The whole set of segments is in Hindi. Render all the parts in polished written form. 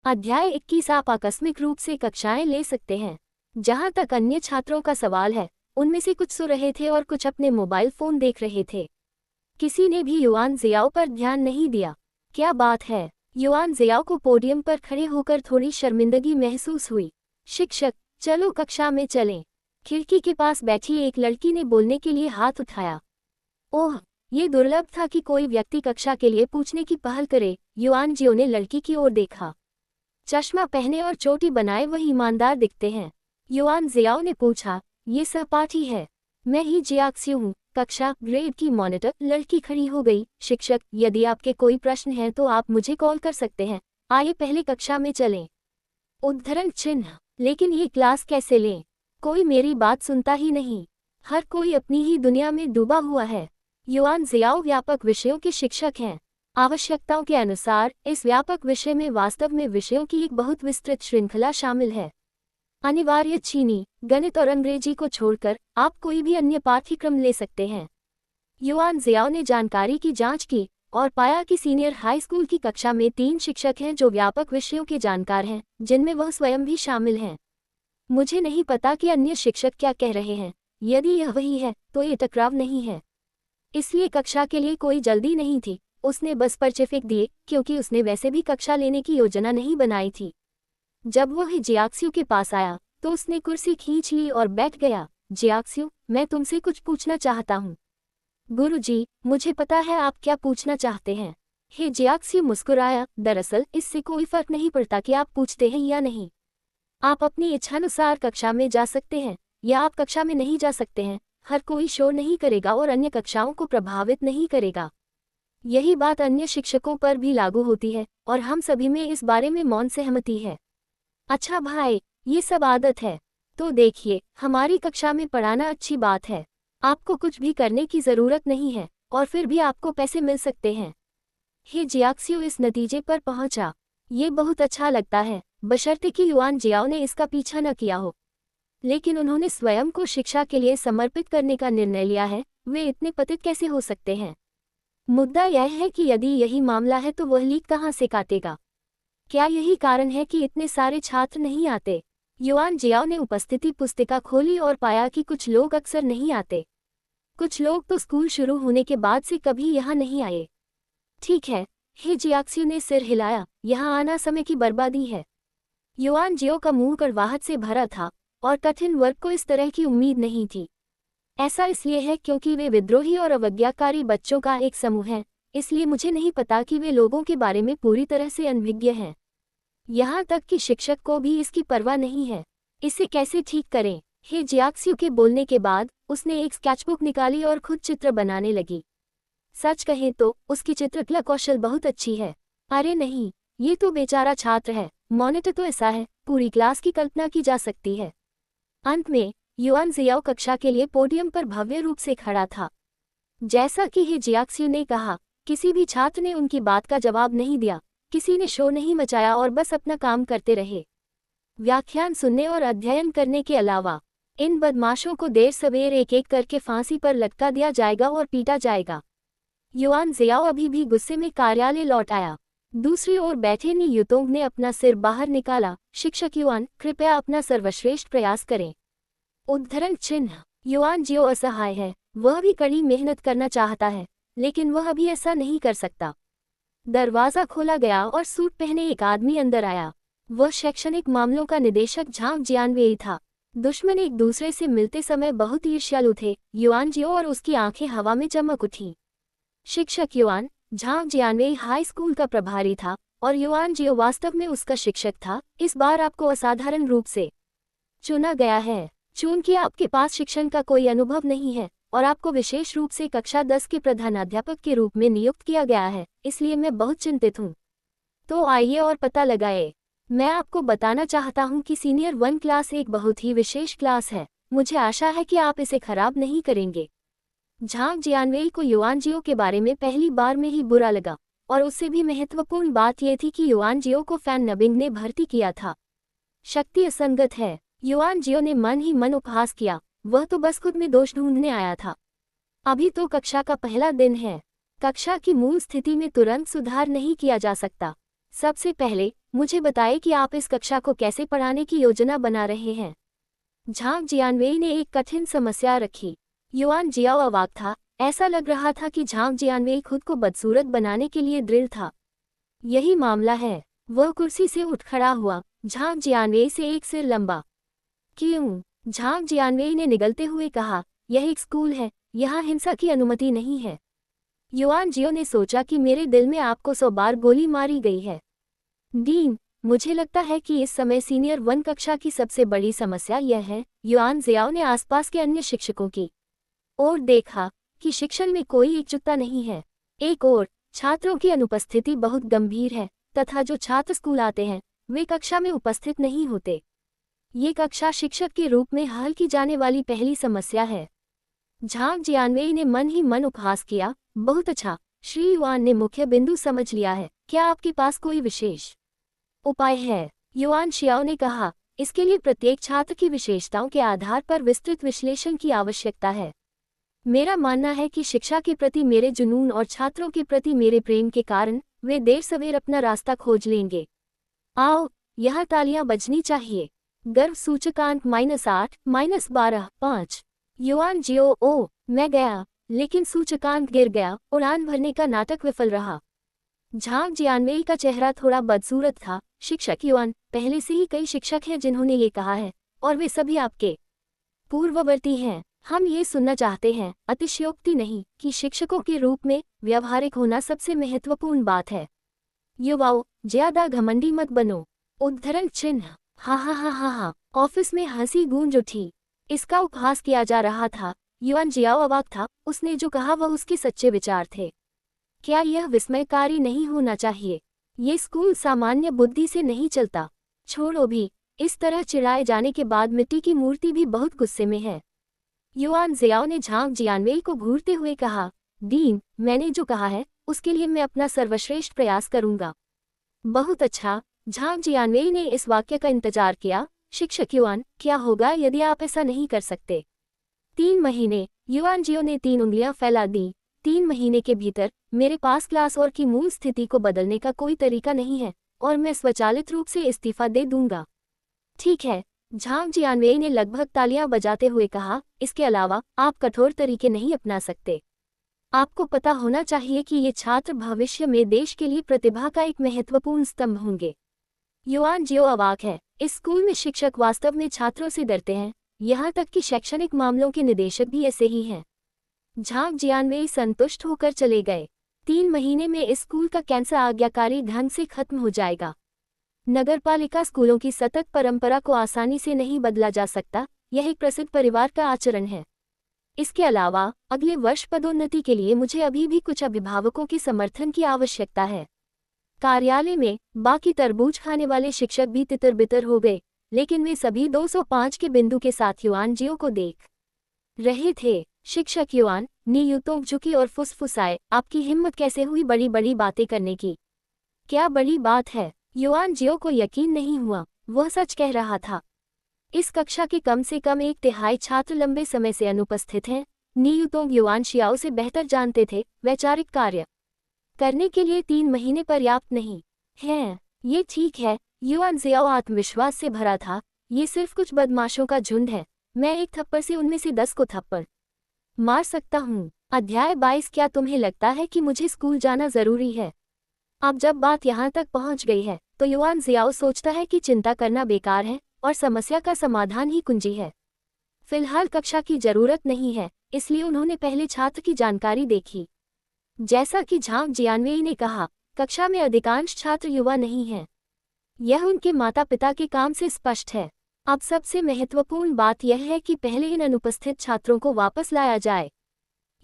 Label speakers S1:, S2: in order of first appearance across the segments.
S1: अध्याय 21। आप आकस्मिक रूप से कक्षाएं ले सकते हैं। जहां तक अन्य छात्रों का सवाल है, उनमें से कुछ सो रहे थे और कुछ अपने मोबाइल फोन देख रहे थे। किसी ने भी युआन जियाओ पर ध्यान नहीं दिया। क्या बात है? युआन जियाओ को पोडियम पर खड़े होकर थोड़ी शर्मिंदगी महसूस हुई। शिक्षक, चलो कक्षा में चलें। खिड़की के पास बैठी एक लड़की ने बोलने के लिए हाथ उठाया। ओह, ये दुर्लभ था कि कोई व्यक्ति कक्षा के लिए पूछने की पहल करे। युआन जियो ने लड़की की ओर देखा। चश्मा पहने और चोटी बनाए वह ईमानदार दिखते हैं। युआन जियाओ ने पूछा, ये सहपाठी है? मैं ही जियाक्स्यू हूँ, कक्षा ग्रेड की मॉनिटर। लड़की खड़ी हो गई। शिक्षक, यदि आपके कोई प्रश्न हैं तो आप मुझे कॉल कर सकते हैं। आइए पहले कक्षा में चलें। उद्धरण चिन्ह। लेकिन ये क्लास कैसे लें? कोई मेरी बात सुनता ही नहीं। हर कोई अपनी ही दुनिया में डूबा हुआ है। युआन जियाओ व्यापक विषयों के शिक्षक हैं। आवश्यकताओं के अनुसार इस व्यापक विषय में वास्तव में विषयों की एक बहुत विस्तृत श्रृंखला शामिल है। अनिवार्य चीनी, गणित और अंग्रेजी को छोड़कर आप कोई भी अन्य पाठ्यक्रम ले सकते हैं। युआन जियाओ ने जानकारी की जांच की और पाया कि सीनियर हाई स्कूल की कक्षा में 3 शिक्षक हैं जो व्यापक विषयों के जानकार हैं, जिनमें वह स्वयं भी शामिल हैं। मुझे नहीं पता कि अन्य शिक्षक क्या कह रहे हैं। यदि यह वही है तो ये टकराव नहीं है। इसलिए कक्षा के लिए कोई जल्दी नहीं थी। उसने बस पर्चे फेंक दिए क्योंकि उसने वैसे भी कक्षा लेने की योजना नहीं बनाई थी। जब वह जियाक्स्यू के पास आया तो उसने कुर्सी खींच ली और बैठ गया। जियाक्स्यू, मैं तुमसे कुछ पूछना चाहता हूँ। गुरुजी, मुझे पता है आप क्या पूछना चाहते हैं। हे जियाक्स्यू मुस्कुराया। दरअसल इससे कोई फर्क नहीं पड़ता कि आप पूछते हैं या नहीं। आप अपनी इच्छानुसार कक्षा में जा सकते हैं या आप कक्षा में नहीं जा सकते हैं। हर कोई शोर नहीं करेगा और अन्य कक्षाओं को प्रभावित नहीं करेगा। यही बात अन्य शिक्षकों पर भी लागू होती है और हम सभी में इस बारे में मौन सहमति है। अच्छा भाई, ये सब आदत है। तो देखिए, हमारी कक्षा में पढ़ाना अच्छी बात है। आपको कुछ भी करने की ज़रूरत नहीं है और फिर भी आपको पैसे मिल सकते हैं। हे जियाक्स्यू इस नतीजे पर पहुंचा। ये बहुत अच्छा लगता है, बशर्ते कि युआन जियाओ ने इसका पीछा न किया हो। लेकिन उन्होंने स्वयं को शिक्षा के लिए समर्पित करने का निर्णय लिया है। वे इतने पतित कैसे हो सकते हैं? मुद्दा यह है कि यदि यही मामला है तो वह लीक कहाँ से काटेगा? क्या यही कारण है कि इतने सारे छात्र नहीं आते? युआन जियाओ ने उपस्थिति पुस्तिका खोली और पाया कि कुछ लोग अक्सर नहीं आते। कुछ लोग तो स्कूल शुरू होने के बाद से कभी यहाँ नहीं आए। ठीक है, हे जियाक्स्यू ने सिर हिलाया। यहाँ आना समय की बर्बादी है। युआन जियो का मुंह कड़वाहट से भरा था और कठिन वर्ग को इस तरह की उम्मीद नहीं थी। ऐसा इसलिए है क्योंकि वे विद्रोही और अवज्ञाकारी बच्चों का एक समूह है। इसलिए मुझे नहीं पता कि वे लोगों के बारे में पूरी तरह से अनभिज्ञ हैं। यहाँ तक कि शिक्षक को भी इसकी परवाह नहीं है। इसे कैसे ठीक करें? हे जियाक्स्यू के बोलने के बाद उसने एक स्केचबुक निकाली और खुद चित्र बनाने लगी। सच कहें तो उसकी चित्रकला कौशल बहुत अच्छी है। अरे नहीं, ये तो बेचारा छात्र है। मॉनिटर तो ऐसा है, पूरी क्लास की कल्पना की जा सकती है। अंत में युआन जियाओ कक्षा के लिए पोडियम पर भव्य रूप से खड़ा था। जैसा कि हे जियाक्स्यू ने कहा, किसी भी छात्र ने उनकी बात का जवाब नहीं दिया। किसी ने शोर नहीं मचाया और बस अपना काम करते रहे। व्याख्यान सुनने और अध्ययन करने के अलावा इन बदमाशों को देर सवेर एक एक करके फांसी पर लटका दिया जाएगा और पीटा जाएगा। युआन जियाओ अभी भी गुस्से में कार्यालय लौट आया। दूसरी ओर बैठे नी युतोंग ने अपना सिर बाहर निकाला। शिक्षक युआन, कृपया अपना सर्वश्रेष्ठ प्रयास करें। उद्धरण चिन्ह। युआन जियो असहाय है। वह भी कड़ी मेहनत करना चाहता है, लेकिन वह अभी ऐसा नहीं कर सकता। दरवाजा खोला गया और सूट पहने एक आदमी अंदर आया। वह शैक्षणिक मामलों का निदेशक झांग जियानवेई था। दुश्मन एक दूसरे से मिलते समय बहुत ईर्ष्यालु थे। युआन जियो और उसकी आंखें हवा में चमक उठीं। शिक्षक युआन, झांग जियानवेई हाई स्कूल का प्रभारी था और युआन जियो वास्तव में उसका शिक्षक था। इस बार आपको असाधारण रूप से चुना गया है। चूंकि आपके पास शिक्षण का कोई अनुभव नहीं है और आपको विशेष रूप से कक्षा 10 के प्रधानाध्यापक के रूप में नियुक्त किया गया है, इसलिए मैं बहुत चिंतित हूँ। तो आइए और पता लगाए। मैं आपको बताना चाहता हूँ कि सीनियर 1 क्लास एक बहुत ही विशेष क्लास है। मुझे आशा है कि आप इसे खराब नहीं करेंगे। झांग जियानवेई को युआन जियो के बारे में पहली बार में ही बुरा लगा और उससे भी महत्वपूर्ण बात यह थी कि युआन जियो को फैन नबिंग ने भर्ती किया था। शक्ति असंगत है। युआन जियो ने मन ही मन उपहास किया। वह तो बस खुद में दोष ढूंढने आया था। अभी तो कक्षा का पहला दिन है। कक्षा की मूल स्थिति में तुरंत सुधार नहीं किया जा सकता। सबसे पहले मुझे बताएं कि आप इस कक्षा को कैसे पढ़ाने की योजना बना रहे हैं। झांग जियानवेई ने एक कठिन समस्या रखी। युआन जियाओ अवाक था। ऐसा लग रहा था कि झांग जियानवेई खुद को बदसूरत बनाने के लिए दृढ़ था। यही मामला है। वह कुर्सी से उठ खड़ा हुआ, झांग जियानवेई से एक सिर लंबा। क्यों? झांग जियानवेई ने निगलते हुए कहा, यह एक स्कूल है, यहाँ हिंसा की अनुमति नहीं है। युआन जियो ने सोचा कि मेरे दिल में आपको 100 बार गोली मारी गई है। डीन, मुझे लगता है कि इस समय सीनियर 1 कक्षा की सबसे बड़ी समस्या यह है। युआन जियाओ ने आसपास के अन्य शिक्षकों की ओर देखा कि शिक्षण में कोई एकजुटता नहीं है। एक ओर छात्रों की अनुपस्थिति बहुत गंभीर है तथा जो छात्र स्कूल आते हैं वे कक्षा में उपस्थित नहीं होते। ये कक्षा शिक्षक के रूप में हल की जाने वाली पहली समस्या है। झांग जियानवेई ने मन ही मन उपहास किया। बहुत अच्छा, श्री युआन ने मुख्य बिंदु समझ लिया है। क्या आपके पास कोई विशेष उपाय है? युआन शियाओ ने कहा, इसके लिए प्रत्येक छात्र की विशेषताओं के आधार पर विस्तृत विश्लेषण की आवश्यकता है। मेरा मानना है कि शिक्षा के प्रति मेरे जुनून और छात्रों के प्रति मेरे प्रेम के कारण वे देर सवेर अपना रास्ता खोज लेंगे। आओ, यह तालियां बजनी चाहिए। गर्व सूचकांक -8, -12, 5। युआन जियो, ओ, मैं गया, लेकिन सूचकांक गिर गया। उड़ान भरने का नाटक विफल रहा। झांग जियानवेई का चेहरा थोड़ा बदसूरत था। शिक्षक युआन, पहले से ही कई शिक्षक हैं जिन्होंने ये कहा है, और वे सभी आपके पूर्ववर्ती हैं। हम ये सुनना चाहते हैं, अतिशयोक्ति नहीं, कि शिक्षकों के रूप में व्यावहारिक होना सबसे महत्वपूर्ण बात है। युवाओं, ज्यादा घमंडी मत बनो। उद्धरण चिन्ह। हा हा हा हा हा। ऑफिस में हंसी गूंज उठी। इसका उपहास किया जा रहा था। युआन जियाओ अवाक था। उसने जो कहा वह उसके सच्चे विचार थे। क्या यह विस्मयकारी नहीं होना चाहिए? ये स्कूल सामान्य बुद्धि से नहीं चलता। छोड़ो भी, इस तरह चिढ़ाए जाने के बाद मिट्टी की मूर्ति भी बहुत गुस्से में है। युआन जियाओ ने झांग जियानवेई को घूरते हुए कहा, डीन, मैंने जो कहा है उसके लिए मैं अपना सर्वश्रेष्ठ प्रयास करूंगा। बहुत अच्छा। झांग जियानवेई ने इस वाक्य का इंतजार किया। शिक्षक युआन, क्या होगा यदि आप ऐसा नहीं कर सकते? 3 महीने। युआन जियो ने 3 उंगलियां फैला दी। 3 महीने के भीतर मेरे पास क्लास और की मूल स्थिति को बदलने का कोई तरीका नहीं है और मैं स्वचालित रूप से इस्तीफा दे दूंगा। ठीक है, झांग जियानवेई ने लगभग तालियां बजाते हुए कहा, इसके अलावा आप कठोर तरीके नहीं अपना सकते। आपको पता होना चाहिए कि ये छात्र भविष्य में देश के लिए प्रतिभा का एक महत्वपूर्ण स्तंभ होंगे। युआन जियो अवाक है। इस स्कूल में शिक्षक वास्तव में छात्रों से डरते हैं, यहाँ तक कि शैक्षणिक मामलों के निदेशक भी ऐसे ही हैं। झांग जियानवेई संतुष्ट होकर चले गए। 3 महीने में इस स्कूल का कैंसर आज्ञाकारी ढंग से खत्म हो जाएगा। नगरपालिका स्कूलों की सतत परंपरा को आसानी से नहीं बदला जा सकता। यह एक प्रसिद्ध परिवार का आचरण है। इसके अलावा अगले वर्ष पदोन्नति के लिए मुझे अभी भी कुछ अभिभावकों के समर्थन की आवश्यकता है। कार्यालय में बाकी तरबूज खाने वाले शिक्षक भी तितर बितर हो गए, लेकिन वे सभी 205 के बिंदु के साथ युआन जियो को देख रहे थे। शिक्षक युआन, नीयुतों झुकी और फुसफुसाए, आपकी हिम्मत कैसे हुई बड़ी बड़ी बातें करने की? क्या बड़ी बात है? युआन जियो को यकीन नहीं हुआ, वह सच कह रहा था। इस कक्षा के कम से कम 1/3 छात्र लंबे समय से अनुपस्थित हैं। नीयुतों युआन शियाओ से बेहतर जानते थे, वैचारिक कार्य करने के लिए 3 महीने पर्याप्त नहीं हैं। ये ठीक है। युआन जियाओ आत्मविश्वास से भरा था। ये सिर्फ कुछ बदमाशों का झुंड है। मैं एक थप्पड़ से उनमें से 10 को थप्पड़ मार सकता हूँ। अध्याय 22। क्या तुम्हें लगता है कि मुझे स्कूल जाना जरूरी है? अब जब बात यहाँ तक पहुँच गई है तो युआन जियाओ सोचता है कि चिंता करना बेकार है और समस्या का समाधान ही कुंजी है। फिलहाल कक्षा की जरूरत नहीं है, इसलिए उन्होंने पहले छात्र की जानकारी देखी। जैसा कि झांग जियानवेई ने कहा, कक्षा में अधिकांश छात्र युवा नहीं हैं। यह उनके माता पिता के काम से स्पष्ट है। अब सबसे महत्वपूर्ण बात यह है कि पहले इन अनुपस्थित छात्रों को वापस लाया जाए।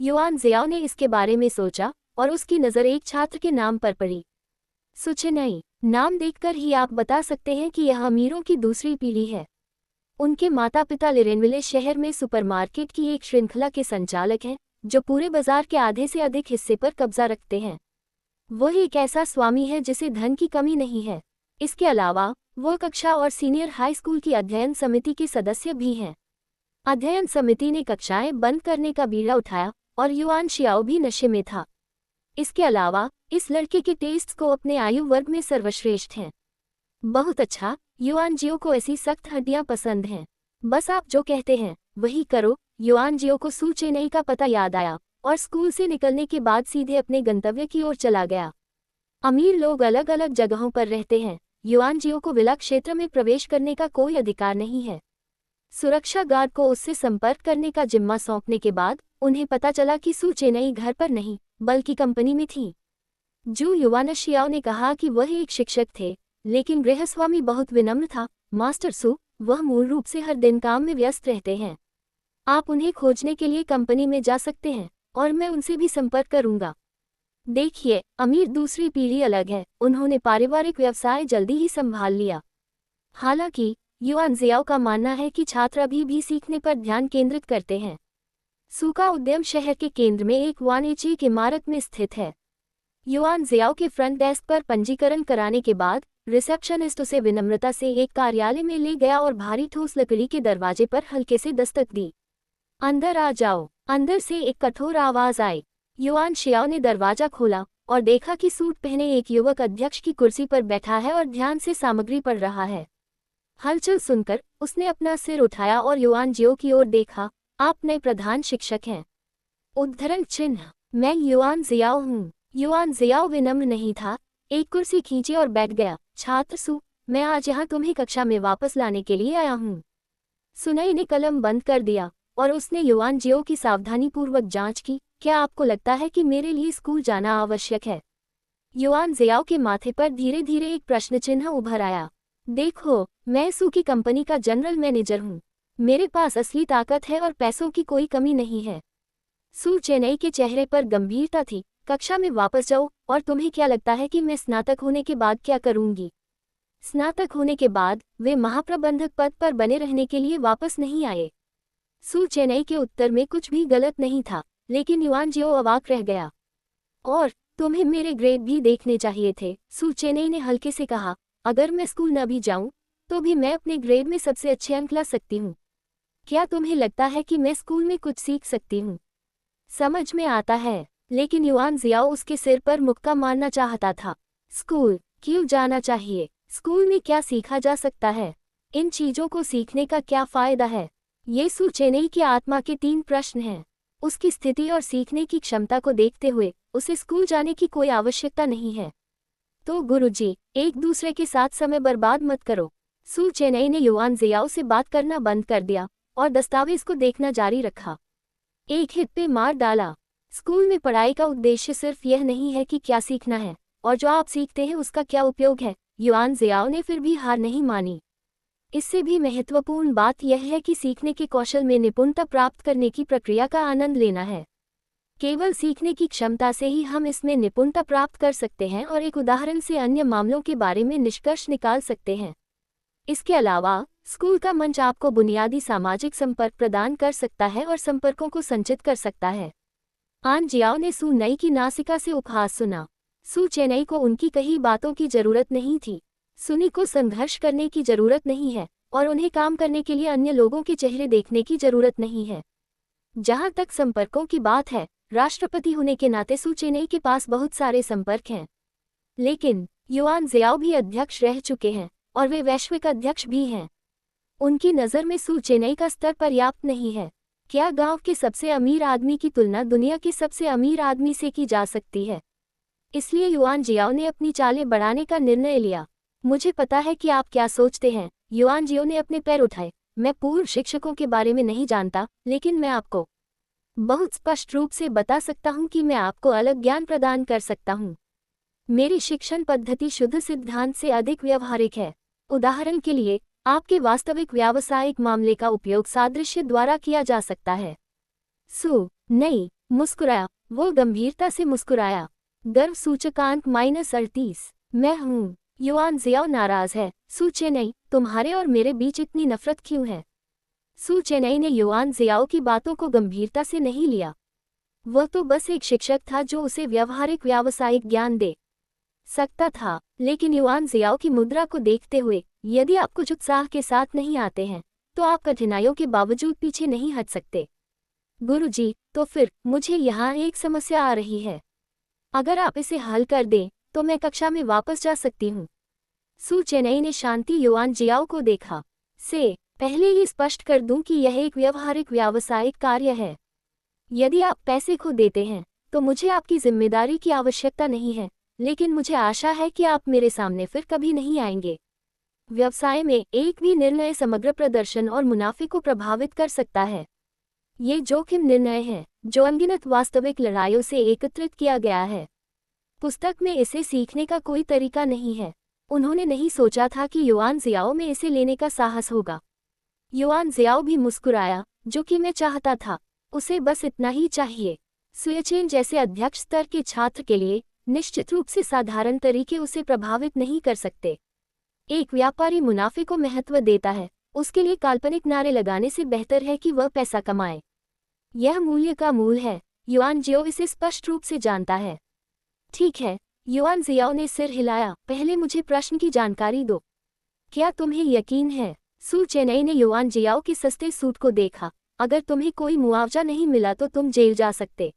S1: युआन जियाओ ने इसके बारे में सोचा और उसकी नज़र एक छात्र के नाम पर पड़ी। सुचेनई। नाम देखकर ही आप बता सकते हैं कि यह अमीरों की दूसरी पीढ़ी है। उनके माता पिता लिरेनविले शहर में सुपरमार्केट की एक श्रृंखला के संचालक हैं, जो पूरे बाजार के आधे से अधिक हिस्से पर कब्जा रखते हैं। वह एक ऐसा स्वामी है जिसे धन की कमी नहीं है। इसके अलावा वो कक्षा और सीनियर हाई स्कूल की अध्ययन समिति के सदस्य भी हैं। अध्ययन समिति ने कक्षाएं बंद करने का बीड़ा उठाया और युआन शियाओ भी नशे में था। इसके अलावा इस लड़के के टेस्ट्स को अपने आयु वर्ग में सर्वश्रेष्ठ हैं। बहुत अच्छा, युआन जियो को ऐसी सख्त हड्डियां पसंद हैं। बस आप जो कहते हैं वही करो। युआन जियो को सू चेन्नई का पता याद आया और स्कूल से निकलने के बाद सीधे अपने गंतव्य की ओर चला गया। अमीर लोग अलग अलग जगहों पर रहते हैं। युआन जियो को विला क्षेत्र में प्रवेश करने का कोई अधिकार नहीं है। सुरक्षा गार्ड को उससे संपर्क करने का जिम्मा सौंपने के बाद उन्हें पता चला कि सू चेन्नई घर पर नहीं बल्कि कंपनी में थी। जू युवानशियाओ ने कहा कि वह एक शिक्षक थे, लेकिन गृहस्वामी बहुत विनम्र था। मास्टर सू, वह मूल रूप से हर दिन काम में व्यस्त रहते हैं। आप उन्हें खोजने के लिए कंपनी में जा सकते हैं और मैं उनसे भी संपर्क करूंगा। देखिए, अमीर दूसरी पीढ़ी अलग है, उन्होंने पारिवारिक व्यवसाय जल्दी ही संभाल लिया। हालांकि युआन जियाओ का मानना है कि छात्र अभी भी सीखने पर ध्यान केंद्रित करते हैं। सू का उद्यम शहर के केंद्र में एक वाणिज्यिक इमारत में स्थित है। युआन जियाओ के फ्रंट डेस्क पर पंजीकरण कराने के बाद रिसेप्शनिस्ट उसे विनम्रता से एक कार्यालय में ले गया और भारी ठोस लकड़ी के दरवाजे पर हल्के से दस्तक दी। अंदर आ जाओ। अंदर से एक कठोर आवाज आई। युआन शियाओ ने दरवाजा खोला और देखा कि सूट पहने एक युवक अध्यक्ष की कुर्सी पर बैठा है और ध्यान से सामग्री पढ़ रहा है। हलचल सुनकर उसने अपना सिर उठाया और युआन जियो की ओर देखा। आप नए प्रधान शिक्षक हैं। उद्धरण चिन्ह, मैं युआन जियाओ हूँ। युआन जियाओ विनम्र नहीं था, एक कुर्सी खींची और बैठ गया। छात्र सू, मैं आज यहाँ तुम्हें कक्षा में वापस लाने के लिए आया हूँ। सुनई ने कलम बंद कर दिया और उसने युआन जियो की सावधानीपूर्वक जांच की। क्या आपको लगता है कि मेरे लिए स्कूल जाना आवश्यक है? युआन जियाओ के माथे पर धीरे धीरे एक प्रश्न चिन्ह उभर आया। देखो, मैं सू की कंपनी का जनरल मैनेजर हूँ। मेरे पास असली ताकत है और पैसों की कोई कमी नहीं है। सू चेन्नई के चेहरे पर गंभीरता थी। कक्षा में वापस जाओ। और तुम्हें क्या लगता है कि मैं स्नातक होने के बाद क्या करूंगी? स्नातक होने के बाद वे महाप्रबंधक पद पर बने रहने के लिए वापस नहीं आए। सू चेन्नई के उत्तर में कुछ भी गलत नहीं था, लेकिन युआन जियो अवाक रह गया। और तुम्हें मेरे ग्रेड भी देखने चाहिए थे, सू चेन्नई ने हल्के से कहा। अगर मैं स्कूल न भी जाऊं तो भी मैं अपने ग्रेड में सबसे अच्छे अंक ला सकती हूँ। क्या तुम्हें लगता है कि मैं स्कूल में कुछ सीख सकती हूँ? समझ में आता है, लेकिन युआन जियाओ उसके सिर पर मुक्का मारना चाहता था। स्कूल क्यों जाना चाहिए? स्कूल में क्या सीखा जा सकता है? इन चीजों को सीखने का क्या फायदा है? ये सू चेन्नई की आत्मा के 3 प्रश्न हैं। उसकी स्थिति और सीखने की क्षमता को देखते हुए उसे स्कूल जाने की कोई आवश्यकता नहीं है। तो गुरुजी, एक दूसरे के साथ समय बर्बाद मत करो। सू चेन्नई ने युआन जियाओ से बात करना बंद कर दिया और दस्तावेज को देखना जारी रखा। एक हिट पे मार डाला। स्कूल में पढ़ाई का उद्देश्य सिर्फ यह नहीं है कि क्या सीखना है और जो आप सीखते हैं उसका क्या उपयोग है। युआन जियाओ ने फिर भी हार नहीं मानी। इससे भी महत्वपूर्ण बात यह है कि सीखने के कौशल में निपुणता प्राप्त करने की प्रक्रिया का आनंद लेना है। केवल सीखने की क्षमता से ही हम इसमें निपुणता प्राप्त कर सकते हैं और एक उदाहरण से अन्य मामलों के बारे में निष्कर्ष निकाल सकते हैं। इसके अलावा स्कूल का मंच आपको बुनियादी सामाजिक संपर्क प्रदान कर सकता है और संपर्कों को संचित कर सकता है। आन जियाओ ने सू नई की नासिका से उपहास सुना। सू चेन्नई को उनकी कही बातों की जरूरत नहीं थी। सुनी को संघर्ष करने की जरूरत नहीं है और उन्हें काम करने के लिए अन्य लोगों के चेहरे देखने की जरूरत नहीं है। जहां तक संपर्कों की बात है, राष्ट्रपति होने के नाते सू चेन्नई के पास बहुत सारे संपर्क हैं। लेकिन युआन जियाओ भी अध्यक्ष रह चुके हैं और वे वैश्विक अध्यक्ष भी हैं। उनकी नज़र में सू चेन्नई का स्तर पर्याप्त नहीं है। क्या गांव के सबसे अमीर आदमी की तुलना दुनिया के सबसे अमीर आदमी से की जा सकती है? इसलिए युआन जियाओ ने अपनी चालें बढ़ाने का निर्णय लिया। मुझे पता है कि आप क्या सोचते हैं। युआन जियो ने अपने पैर उठाए। मैं पूर्व शिक्षकों के बारे में नहीं जानता, लेकिन मैं आपको बहुत स्पष्ट रूप से बता सकता हूं कि मैं आपको अलग ज्ञान प्रदान कर सकता हूं। मेरी शिक्षण पद्धति शुद्ध सिद्धांत से अधिक व्यवहारिक है। उदाहरण के लिए, आपके वास्तविक व्यावसायिक मामले का उपयोग सादृश्य द्वारा किया जा सकता है। सू नहीं मुस्कुराया। वो गंभीरता से मुस्कुराया। गर्व सूचकांक -38। मैं हूँ। युआन जियाओ नाराज है। सू चेन्नई, तुम्हारे और मेरे बीच इतनी नफरत क्यों है? सू चेन्नई ने युआन जियाओ की बातों को गंभीरता से नहीं लिया। वह तो बस एक शिक्षक था जो उसे व्यावहारिक व्यावसायिक ज्ञान दे सकता था। लेकिन युआन जियाओ की मुद्रा को देखते हुए, यदि आप कुछ उत्साह के साथ नहीं आते हैं तो आप कठिनाइयों के बावजूद पीछे नहीं हट सकते। गुरुजी, तो फिर मुझे यहाँ एक समस्या आ रही है। अगर आप इसे हल कर दें तो मैं कक्षा में वापस जा सकती हूँ। सू चेन्नई ने शांति युआन जियाओ को देखा। से पहले ही स्पष्ट कर दूं कि यह एक व्यवहारिक व्यावसायिक कार्य है। यदि आप पैसे खो देते हैं तो मुझे आपकी जिम्मेदारी की आवश्यकता नहीं है, लेकिन मुझे आशा है कि आप मेरे सामने फिर कभी नहीं आएंगे। व्यवसाय में एक भी निर्णय समग्र प्रदर्शन और मुनाफे को प्रभावित कर सकता है। ये जोखिम निर्णय है जो अनगिनत वास्तविक लड़ाइयों से एकत्रित किया गया है। पुस्तक में इसे सीखने का कोई तरीका नहीं है। उन्होंने नहीं सोचा था कि युआन जियाओ में इसे लेने का साहस होगा। युआन जियाओ भी मुस्कुराया, जो कि मैं चाहता था। उसे बस इतना ही चाहिए। सुएचेन जैसे अध्यक्ष स्तर के छात्र के लिए निश्चित रूप से साधारण तरीके उसे प्रभावित नहीं कर सकते। एक व्यापारी मुनाफे को महत्व देता है, उसके लिए काल्पनिक नारे लगाने से बेहतर है कि वह पैसा कमाए। यह मूल्य का मूल है। युआन जियाओ इसे स्पष्ट रूप से जानता है। ठीक है, युआन जियाओ ने सिर हिलाया। पहले मुझे प्रश्न की जानकारी दो। क्या तुम्हें यकीन है? सू चेन्नई ने युआन जियाओ के सस्ते सूट को देखा। अगर तुम्हें कोई मुआवजा नहीं मिला तो तुम जेल जा सकते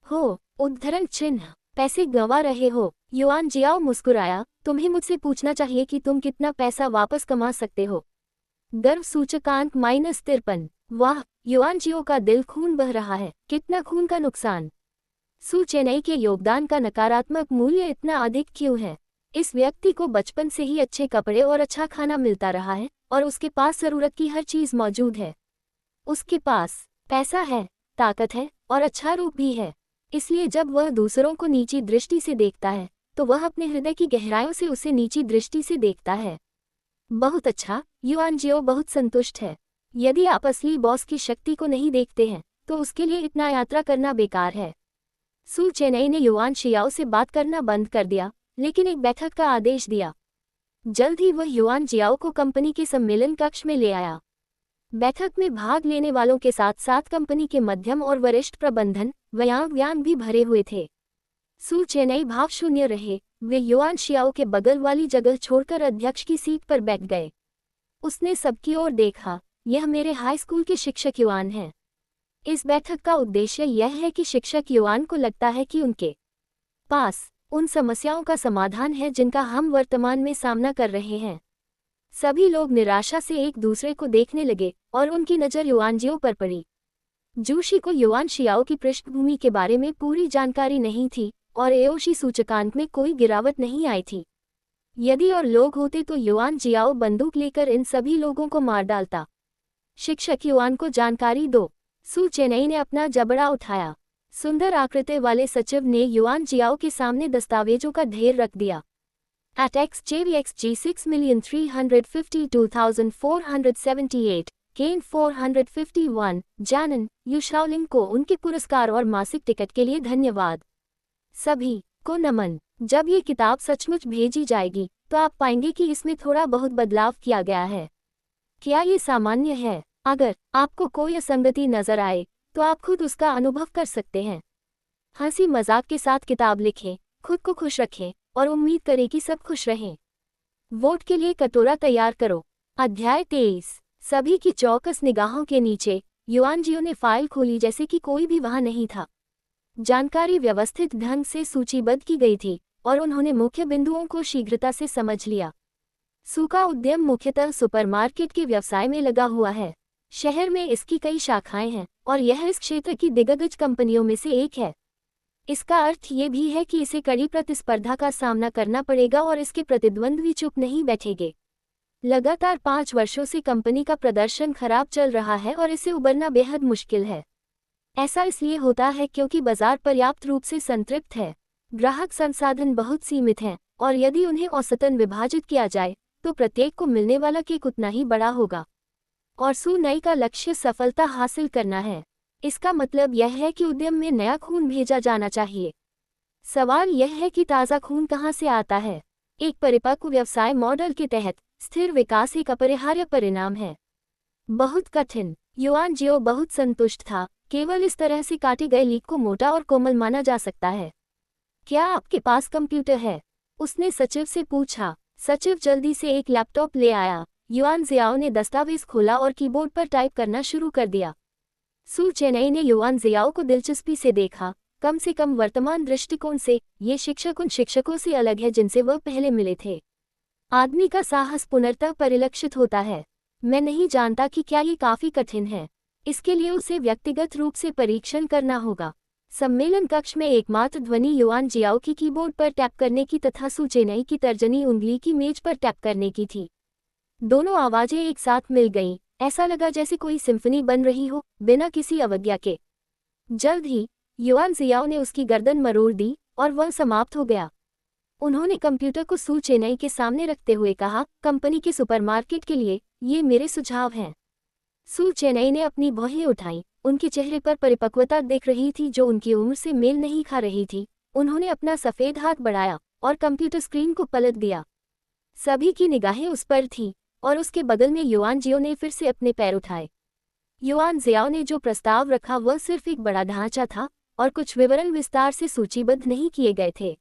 S1: हो। उद्धरण चिन्ह। पैसे गंवा रहे हो। युआन जियाओ मुस्कुराया। तुम्हें मुझसे पूछना चाहिए कि तुम कितना पैसा वापस कमा सकते हो। गर्व सूचकांक -53। वाह, युआन जियाओ का दिल खून बह रहा है। कितना खून का नुकसान। सू चेन्नई के योगदान का नकारात्मक मूल्य इतना अधिक क्यों है? इस व्यक्ति को बचपन से ही अच्छे कपड़े और अच्छा खाना मिलता रहा है और उसके पास जरूरत की हर चीज मौजूद है। उसके पास पैसा है, ताकत है और अच्छा रूप भी है। इसलिए जब वह दूसरों को नीची दृष्टि से देखता है तो वह अपने हृदय की गहराइयों से उसे नीची दृष्टि से देखता है। बहुत अच्छा, युआन जियाओ बहुत संतुष्ट है। यदि आप असली बॉस की शक्ति को नहीं देखते हैं तो उसके लिए इतना यात्रा करना बेकार है। सू चेन्नई ने युआन जियाओ से बात करना बंद कर दिया, लेकिन एक बैठक का आदेश दिया। जल्द ही वह युआन जियाओ को कंपनी के सम्मेलन कक्ष में ले आया। बैठक में भाग लेने वालों के साथ साथ कंपनी के मध्यम और वरिष्ठ प्रबंधन व्यान भी भरे हुए थे। सू चेन्नई भावशून्य रहे। वे युआन जियाओ के बगल वाली जगह छोड़कर अध्यक्ष की सीट पर बैठ गए। उसने सबकी ओर देखा। यह मेरे हाई स्कूल के शिक्षक युआन हैं। इस बैठक का उद्देश्य यह है कि शिक्षक युआन को लगता है कि उनके पास उन समस्याओं का समाधान है जिनका हम वर्तमान में सामना कर रहे हैं। सभी लोग निराशा से एक दूसरे को देखने लगे और उनकी नज़र युआन जियाओ पर पड़ी। जूशी को युआन जियाओ की पृष्ठभूमि के बारे में पूरी जानकारी नहीं थी और एओशी सूचकांक में कोई गिरावट नहीं आई थी। यदि और लोग होते तो युआन जियाओ बंदूक लेकर इन सभी लोगों को मार डालता। शिक्षक युआन को जानकारी दो। सू चेन्नई ने अपना जबड़ा उठाया। सुंदर आकृति वाले सचिव ने युआन जियाओ के सामने दस्तावेजों का ढेर रख दिया। At XJVXG 6,352,478, Kane 451, जानन, युशाओलिंग को उनके पुरस्कार और मासिक टिकट के लिए धन्यवाद। सभी को नमन। जब ये किताब सचमुच भेजी जाएगी तो आप पाएंगे कि इसमें थोड़ा बहुत बदलाव किया गया है। क्या ये सामान्य है? अगर आपको कोई असंगति नजर आए तो आप खुद उसका अनुभव कर सकते हैं। हंसी मजाक के साथ किताब लिखें, खुद को खुश रखें और उम्मीद करें कि सब खुश रहें। वोट के लिए कटोरा तैयार करो। अध्याय 23। सभी की चौकस निगाहों के नीचे युआन जियाओ ने फाइल खोली जैसे कि कोई भी वहां नहीं था। जानकारी व्यवस्थित ढंग से सूचीबद्ध की गई थी और उन्होंने मुख्य बिंदुओं को शीघ्रता से समझ लिया। सू का उद्यम मुख्यतः सुपरमार्केट के व्यवसाय में लगा हुआ है। शहर में इसकी कई शाखाएं हैं और यह इस क्षेत्र की दिग्गज कंपनियों में से एक है। इसका अर्थ ये भी है कि इसे कड़ी प्रतिस्पर्धा का सामना करना पड़ेगा और इसके प्रतिद्वंद्वी चुप नहीं बैठेंगे। लगातार 5 वर्षों से कंपनी का प्रदर्शन खराब चल रहा है और इसे उबरना बेहद मुश्किल है। ऐसा इसलिए होता है क्योंकि बाजार पर्याप्त रूप से संतृप्त है, ग्राहक संसाधन बहुत सीमित हैं और यदि उन्हें औसतन विभाजित किया जाए तो प्रत्येक को मिलने वाला केक उतना ही बड़ा होगा। और सू नई का लक्ष्य सफलता हासिल करना है। इसका मतलब यह है कि उद्यम में नया खून भेजा जाना चाहिए। सवाल यह है कि ताज़ा खून कहाँ से आता है। एक परिपक्व व्यवसाय मॉडल के तहत स्थिर विकास एक अपरिहार्य परिणाम है। बहुत कठिन। युआन जियाओ बहुत संतुष्ट था। केवल इस तरह से काटे गए लीक को मोटा और कोमल माना जा सकता है। क्या आपके पास कंप्यूटर है? उसने सचिव से पूछा। सचिव जल्दी से एक लैपटॉप ले आया। युआन जियाओ ने दस्तावेज खोला और कीबोर्ड पर टाइप करना शुरू कर दिया। सू चेन्नई ने युआन जियाओ को दिलचस्पी से देखा। कम से कम वर्तमान दृष्टिकोण से ये शिक्षक उन शिक्षकों से अलग है जिनसे वह पहले मिले थे। आदमी का साहस पुनर्तः परिलक्षित होता है। मैं नहीं जानता कि क्या ये काफी कठिन है। इसके लिए उसे व्यक्तिगत रूप से परीक्षण करना होगा। सम्मेलन कक्ष में एकमात्र ध्वनि युआन जियाओ की कीबोर्ड पर टैप करने की तथा सू चेनई की तर्जनी उंगली की मेज पर टैप करने की थी। दोनों आवाजें एक साथ मिल गईं। ऐसा लगा जैसे कोई सिम्फनी बन रही हो, बिना किसी अवज्ञा के। जल्द ही युआन जियाओ ने उसकी गर्दन मरोड़ दी और वह समाप्त हो गया। उन्होंने कंप्यूटर को सू चेनई के सामने रखते हुए कहा, कंपनी के सुपरमार्केट के लिए ये मेरे सुझाव हैं। सू चेनई ने अपनी भौहें उठाईं। उनके चेहरे पर परिपक्वता दिख रही थी जो उनकी उम्र से मेल नहीं खा रही थी। उन्होंने अपना सफ़ेद हाथ बढ़ाया और कंप्यूटर स्क्रीन को पलट दिया। सभी की निगाहें उस पर थीं और उसके बगल में युआन जियो ने फिर से अपने पैर उठाए। युआन जियाओ ने जो प्रस्ताव रखा वह सिर्फ एक बड़ा ढांचा था और कुछ विवरण विस्तार से सूचीबद्ध नहीं किए गए थे।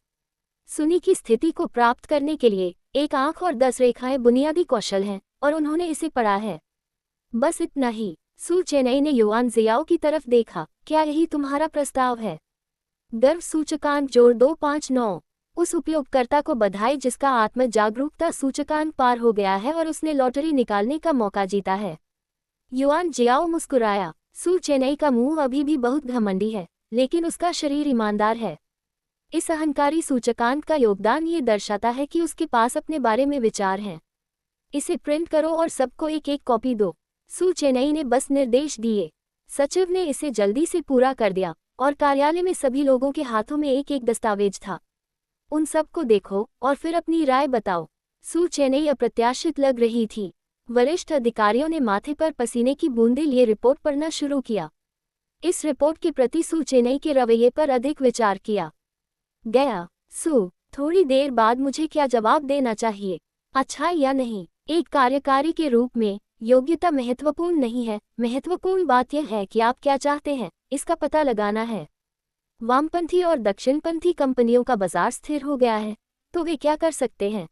S1: सुनी की स्थिति को प्राप्त करने के लिए एक आंख और 10 रेखाएं बुनियादी कौशल हैं और उन्होंने इसे पढ़ा है। बस इतना ही। सू चेनई ने युआन जियाओ की तरफ देखा। क्या यही तुम्हारा प्रस्ताव है? गर्व सूचकांक जोड़ 259। उस उपयोगकर्ता को बधाई जिसका आत्म जागरूकता सूचकांक पार हो गया है और उसने लॉटरी निकालने का मौका जीता है। युआन जियाओ मुस्कुराया। सू चेनई का मुंह अभी भी बहुत घमंडी है, लेकिन उसका शरीर ईमानदार है। इस अहंकारी सूचकांक का योगदान ये दर्शाता है कि उसके पास अपने बारे में विचार हैं। इसे प्रिंट करो और सबको एक एक कॉपी दो। सू चेनई ने बस निर्देश दिए। सचिव ने इसे जल्दी से पूरा कर दिया और कार्यालय में सभी लोगों के हाथों में एक एक दस्तावेज था। उन सबको देखो और फिर अपनी राय बताओ। सू चेनई अप्रत्याशित लग रही थी। वरिष्ठ अधिकारियों ने माथे पर पसीने की बूंदें लिए रिपोर्ट पढ़ना शुरू किया। इस रिपोर्ट के प्रति सू चेनई के रवैये पर अधिक विचार किया गया। सू, थोड़ी देर बाद मुझे क्या जवाब देना चाहिए, अच्छा या नहीं? एक कार्यकारी के रूप में योग्यता महत्वपूर्ण नहीं है। महत्वपूर्ण बात यह है कि आप क्या चाहते हैं, इसका पता लगाना है। वामपंथी और दक्षिणपंथी कंपनियों का बाजार स्थिर हो गया है, तो वे क्या कर सकते हैं?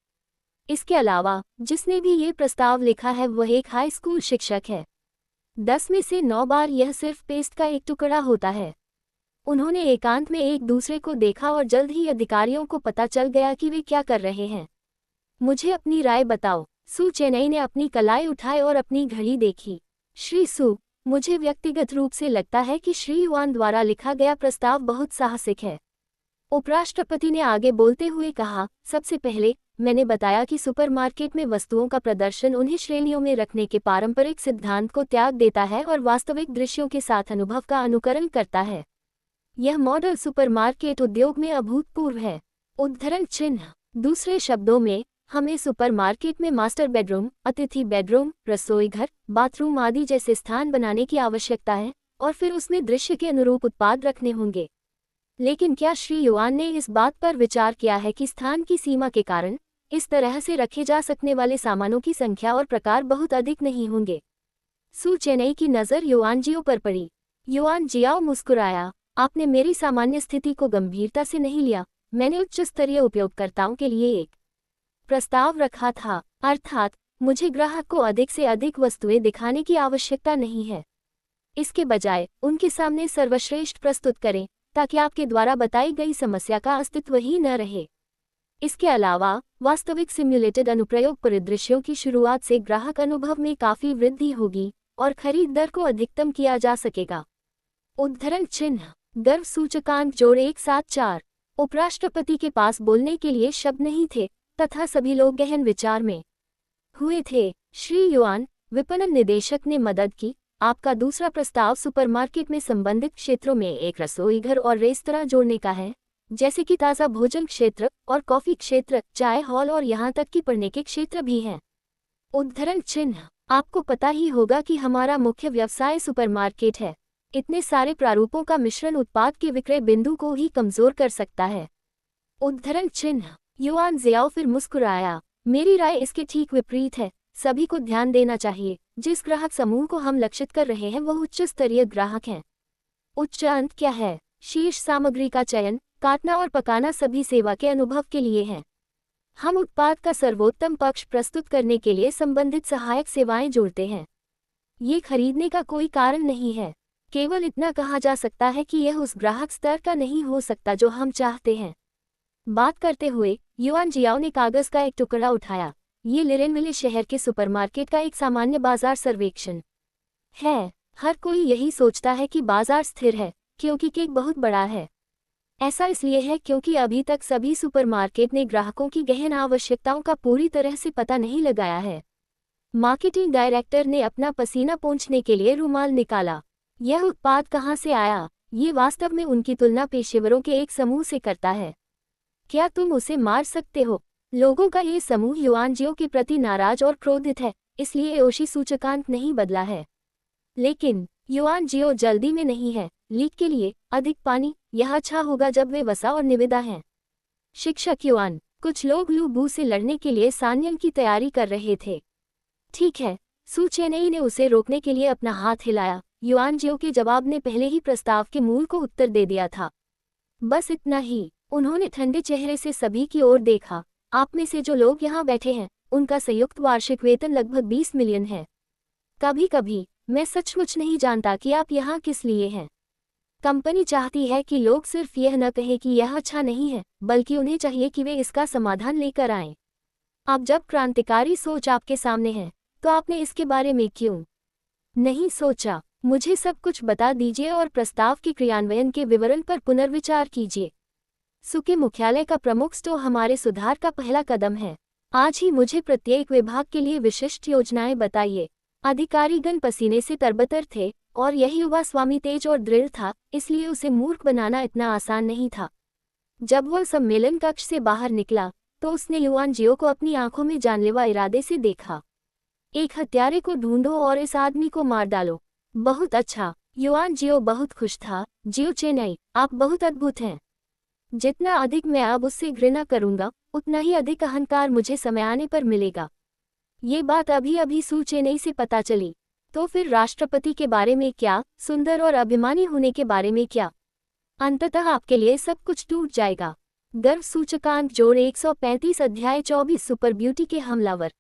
S1: इसके अलावा जिसने भी ये प्रस्ताव लिखा है वह एक हाई स्कूल शिक्षक है। 10 में से 9 बार यह सिर्फ पेस्ट का एक टुकड़ा होता है। उन्होंने एकांत में एक दूसरे को देखा और जल्द ही अधिकारियों को पता चल गया कि वे क्या कर रहे हैं। मुझे अपनी राय बताओ। सू चेनई ने अपनी कलाई उठाई और अपनी घड़ी देखी। श्री सू, मुझे व्यक्तिगत रूप से लगता है कि श्री युआन द्वारा लिखा गया प्रस्ताव बहुत साहसिक है। उपराष्ट्रपति ने आगे बोलते हुए कहा, सबसे पहले मैंने बताया कि सुपरमार्केट में वस्तुओं का प्रदर्शन उन्हें श्रेणियों में रखने के पारंपरिक सिद्धांत को त्याग देता है और वास्तविक दृश्यों के साथ अनुभव का अनुकरण करता है। यह मॉडल सुपरमार्केट उद्योग में अभूतपूर्व है। उद्धरण चिन्ह। दूसरे शब्दों में, हमें सुपरमार्केट में मास्टर बेडरूम, अतिथि बेडरूम, रसोईघर, बाथरूम आदि जैसे स्थान बनाने की आवश्यकता है और फिर उसमें दृश्य के अनुरूप उत्पाद रखने होंगे। लेकिन क्या श्री युआन ने इस बात पर विचार किया है कि स्थान की सीमा के कारण इस तरह से रखे जा सकने वाले सामानों की संख्या और प्रकार बहुत अधिक नहीं होंगे? सू चेनई की नज़र युआन जियो पर पड़ी। युआन जियाओ मुस्कुराया। आपने मेरी सामान्य स्थिति को गंभीरता से नहीं लिया। मैंने उच्च स्तरीय उपयोगकर्ताओं के लिए एक प्रस्ताव रखा था, अर्थात मुझे ग्राहक को अधिक से अधिक वस्तुएं दिखाने की आवश्यकता नहीं है। इसके बजाय उनके सामने सर्वश्रेष्ठ प्रस्तुत करें ताकि आपके द्वारा बताई गई समस्या का अस्तित्व ही न रहे। इसके अलावा वास्तविक सिम्युलेटेड अनुप्रयोग परिदृश्यों की शुरुआत से ग्राहक अनुभव में काफ़ी वृद्धि होगी और खरीद दर को अधिकतम किया जा सकेगा। उद्धरण चिन्ह। गर्व सूचकांक जोड़ 174। उपराष्ट्रपति के पास बोलने के लिए शब्द नहीं थे तथा सभी लोग गहन विचार में हुए थे। श्री युआन, विपणन निदेशक ने मदद की। आपका दूसरा प्रस्ताव सुपरमार्केट में संबंधित क्षेत्रों में एक रसोईघर और रेस्तरां जोड़ने का है, जैसे कि ताज़ा भोजन क्षेत्र और कॉफी क्षेत्र, चाय हॉल और यहाँ तक कि पढ़ने के क्षेत्र भी हैं। उद्धरण चिन्ह। आपको पता ही होगा कि हमारा मुख्य व्यवसाय सुपरमार्केट है। इतने सारे प्रारूपों का मिश्रण उत्पाद के विक्रय बिंदु को ही कमजोर कर सकता है। उद्धरण चिन्ह। युआन जियाओ फिर मुस्कुराया। मेरी राय इसके ठीक विपरीत है। सभी को ध्यान देना चाहिए, जिस ग्राहक समूह को हम लक्षित कर रहे हैं वह उच्च स्तरीय ग्राहक हैं। उच्च अंत क्या है? शीर्ष सामग्री का चयन, काटना और पकाना सभी सेवा के अनुभव के लिए हैं। हम उत्पाद का सर्वोत्तम पक्ष प्रस्तुत करने के लिए संबंधित सहायक सेवाएं जोड़ते हैं। ये खरीदने का कोई कारण नहीं है। केवल इतना कहा जा सकता है कि यह उस ग्राहक स्तर का नहीं हो सकता जो हम चाहते हैं। बात करते हुए युआन जियाओ ने कागज का एक टुकड़ा उठाया। ये लिरेनविले शहर के सुपरमार्केट का एक सामान्य बाजार सर्वेक्षण है। हर कोई यही सोचता है कि बाजार स्थिर है क्योंकि केक बहुत बड़ा है। ऐसा इसलिए है क्योंकि अभी तक सभी सुपरमार्केट ने ग्राहकों की गहन आवश्यकताओं का पूरी तरह से पता नहीं लगाया है। मार्केटिंग डायरेक्टर ने अपना पसीना पोंछने के लिए रुमाल निकाला। यह उत्पाद कहाँ से आया? ये वास्तव में उनकी तुलना पेशेवरों के एक समूह से करता है। क्या तुम उसे मार सकते हो? लोगों का ये समूह युआन जियो के प्रति नाराज और क्रोधित है, इसलिए ओशी सूचकांक नहीं बदला है। लेकिन युआन जियो जल्दी में नहीं है। लीक के लिए अधिक पानी, यह अच्छा होगा जब वे वसा और निविदा हैं। शिक्षक युआन, कुछ लोग लू बू से लड़ने के लिए सान्यंग की तैयारी कर रहे थे। ठीक है, सू चेन्नई ने उसे रोकने के लिए अपना हाथ हिलाया। युआन जियो के जवाब ने पहले ही प्रस्ताव के मूल को उत्तर दे दिया था। बस इतना ही। उन्होंने ठंडे चेहरे से सभी की ओर देखा। आप में से जो लोग यहाँ बैठे हैं, उनका संयुक्त वार्षिक वेतन लगभग 20 मिलियन है। कभी कभी मैं सचमुच नहीं जानता कि आप यहाँ किस लिए हैं। कंपनी चाहती है कि लोग सिर्फ यह न कहें कि यह अच्छा नहीं है, बल्कि उन्हें चाहिए कि वे इसका समाधान लेकर आएं। अब जब क्रांतिकारी सोच आपके सामने है, तो आपने इसके बारे में क्यों नहीं सोचा? मुझे सब कुछ बता दीजिए और प्रस्ताव के क्रियान्वयन के विवरण पर पुनर्विचार कीजिए। सू के मुख्यालय का प्रमुख स्टोर हमारे सुधार का पहला कदम है। आज ही मुझे प्रत्येक विभाग के लिए विशिष्ट योजनाएं बताइए। अधिकारीगण पसीने से तरबतर थे और यह युवा स्वामी तेज और दृढ़ था, इसलिए उसे मूर्ख बनाना इतना आसान नहीं था। जब वह सम्मेलन कक्ष से बाहर निकला तो उसने युआन जियो को अपनी आंखों में जानलेवा इरादे से देखा। एक हत्यारे को ढूंढो और इस आदमी को मार डालो। बहुत अच्छा। युआन जियो बहुत खुश था। जियो चेन्नई, आप बहुत अद्भुत हैं। जितना अधिक मैं अब उससे घृणा करूंगा, उतना ही अधिक अहंकार मुझे समय आने पर मिलेगा। ये बात अभी अभी सू चेन्नई से पता चली। तो फिर राष्ट्रपति के बारे में क्या? सुंदर और अभिमानी होने के बारे में क्या? अंततः आपके लिए सब कुछ टूट जाएगा। गर्व सूचकांक जोड़ 135 अध्याय 24 सुपर ब्यूटी के हमलावर।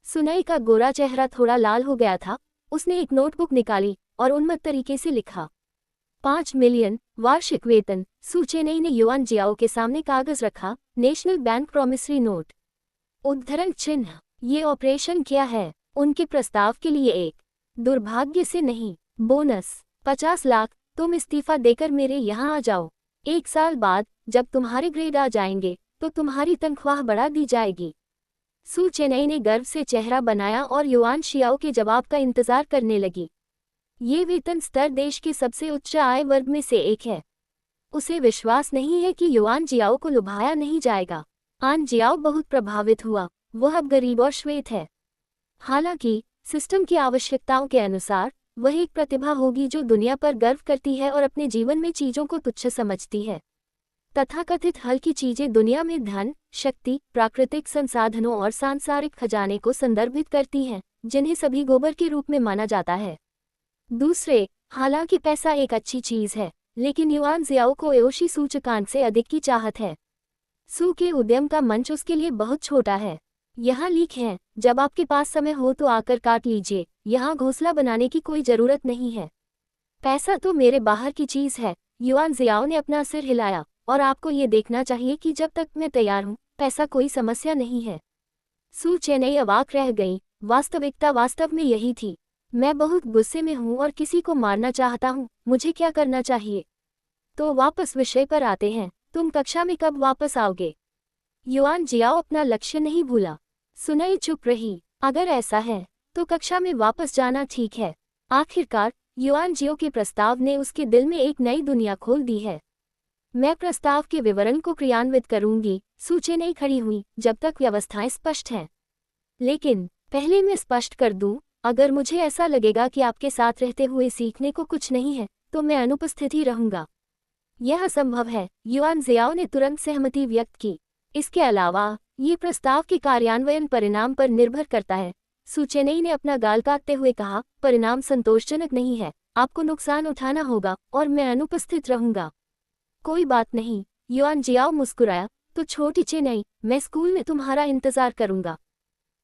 S1: सुनई का गोरा चेहरा थोड़ा लाल हो गया था। उसने एक नोटबुक निकाली और उन्मत्त तरीके से लिखा, 5 मिलियन वार्षिक वेतन। सू चेन्नई ने युआन जियाओ के सामने कागज रखा। नेशनल बैंक प्रॉमिसरी नोट, उद्धरण चिन्ह। ये ऑपरेशन क्या है? उनके प्रस्ताव के लिए एक दुर्भाग्य से नहीं, बोनस 50 लाख। तुम इस्तीफा देकर मेरे यहाँ आ जाओ। 1 साल बाद जब तुम्हारे ग्रेड आ जाएंगे तो तुम्हारी तनख्वाह बढ़ा दी जाएगी। सू चेन्नई ने गर्व से चेहरा बनाया और युआन जियाओ के जवाब का इंतजार करने लगी। ये वेतन स्तर देश के सबसे उच्च आय वर्ग में से एक है। उसे विश्वास नहीं है कि युआन जियाओ को लुभाया नहीं जाएगा। आन जियाओ बहुत प्रभावित हुआ। वह अब गरीब और श्वेत है। हालांकि सिस्टम की आवश्यकताओं के अनुसार वह एक प्रतिभा होगी जो दुनिया पर गर्व करती है और अपने जीवन में चीजों को तुच्छ समझती है। तथाकथित हल्की चीजें दुनिया में धन, शक्ति, प्राकृतिक संसाधनों और सांसारिक खजाने को संदर्भित करती हैं, जिन्हें सभी गोबर के रूप में माना जाता है। दूसरे, हालांकि पैसा एक अच्छी चीज है, लेकिन युआन जियाओ को ओशी सूचकांक से अधिक की चाहत है। सू के उद्यम का मंच उसके लिए बहुत छोटा है। यहाँ लीक है। जब आपके पास समय हो तो आकर काट लीजिए। यहाँ घोंसला बनाने की कोई जरूरत नहीं है। पैसा तो मेरे बाहर की चीज है। युआन जियाओ ने अपना सिर हिलाया। और आपको ये देखना चाहिए कि जब तक मैं तैयार हूँ, पैसा कोई समस्या नहीं है। सू चेन्नई अवाक रह गई। वास्तविकता वास्तव में यही थी। मैं बहुत गुस्से में हूँ और किसी को मारना चाहता हूँ। मुझे क्या करना चाहिए? तो वापस विषय पर आते हैं। तुम कक्षा में कब वापस आओगे? युआन जियाओ अपना लक्ष्य नहीं भूला। सुनई चुप रही। अगर ऐसा है तो कक्षा में वापस जाना ठीक है। आखिरकार युआन जियो के प्रस्ताव ने उसके दिल में एक नई दुनिया खोल दी है। मैं प्रस्ताव के विवरण को क्रियान्वित करूंगी। सू चेन्नई खड़ी हुई। जब तक व्यवस्थाएं स्पष्ट हैं। लेकिन पहले मैं स्पष्ट कर दूं, अगर मुझे ऐसा लगेगा कि आपके साथ रहते हुए सीखने को कुछ नहीं है, तो मैं अनुपस्थित ही रहूंगा। यह असंभव है। युआन जियाओ ने तुरंत सहमति व्यक्त की। इसके अलावा ये प्रस्ताव के कार्यान्वयन परिणाम पर निर्भर करता है। सू चेन्नई ने अपना गाल काटते हुए कहा, परिणाम संतोषजनक नहीं है। आपको नुकसान उठाना होगा और मैं अनुपस्थित रहूंगा। कोई बात नहीं। युआन जियाओ मुस्कुराया। तो छोटी चेन्नई, मैं स्कूल में तुम्हारा इंतजार करूंगा।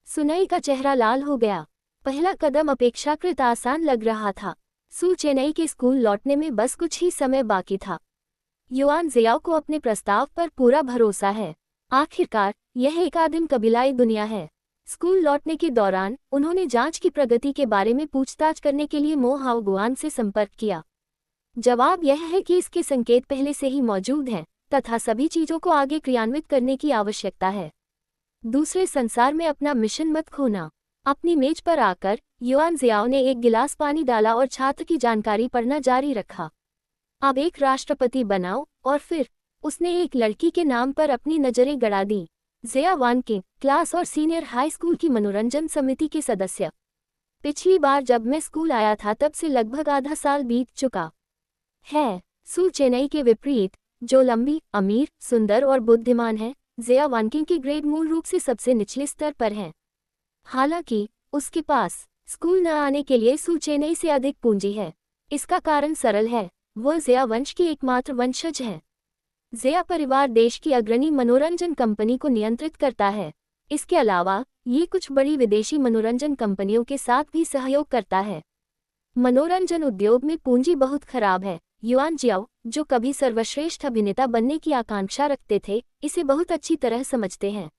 S1: सुनई का चेहरा लाल हो गया। पहला कदम अपेक्षाकृत आसान लग रहा था। सू चेन्नई के स्कूल लौटने में बस कुछ ही समय बाकी था। युआन जियाओ को अपने प्रस्ताव पर पूरा भरोसा है। आखिरकार यह एक आदिम कबीलाई दुनिया है। स्कूल लौटने के दौरान उन्होंने जांच की प्रगति के बारे में पूछताछ करने के लिए मो हाओ गुआन से संपर्क किया। जवाब यह है कि इसके संकेत पहले से ही मौजूद हैं तथा सभी चीजों को आगे क्रियान्वित करने की आवश्यकता है। दूसरे संसार में अपना मिशन मत खोना। अपनी मेज पर आकर युआन जियाओ ने एक गिलास पानी डाला और छात्र की जानकारी पढ़ना जारी रखा। अब एक राष्ट्रपति बनाओ। और फिर उसने एक लड़की के नाम पर अपनी नजरें गड़ा दी। जिया वानकिंग, क्लास और सीनियर हाई स्कूल की मनोरंजन समिति के सदस्य। पिछली बार जब मैं स्कूल आया था तब से लगभग आधा साल बीत चुका है। सू चेन्नई के विपरीत, जो लंबी, अमीर, सुंदर और बुद्धिमान है, जिया वानकिंग की ग्रेड मूल रूप से सबसे निचले स्तर पर हैं। हालांकि उसके पास स्कूल न आने के लिए सू चेन्नई से अधिक पूंजी है। इसका कारण सरल है, वह जिया वंश की एकमात्र वंशज है। जिया परिवार देश की अग्रणी मनोरंजन कंपनी को नियंत्रित करता है। इसके अलावा ये कुछ बड़ी विदेशी मनोरंजन कंपनियों के साथ भी सहयोग करता है। मनोरंजन उद्योग में पूंजी बहुत खराब है। युआन जियाओ, जो कभी सर्वश्रेष्ठ अभिनेता बनने की आकांक्षा रखते थे, इसे बहुत अच्छी तरह समझते हैं।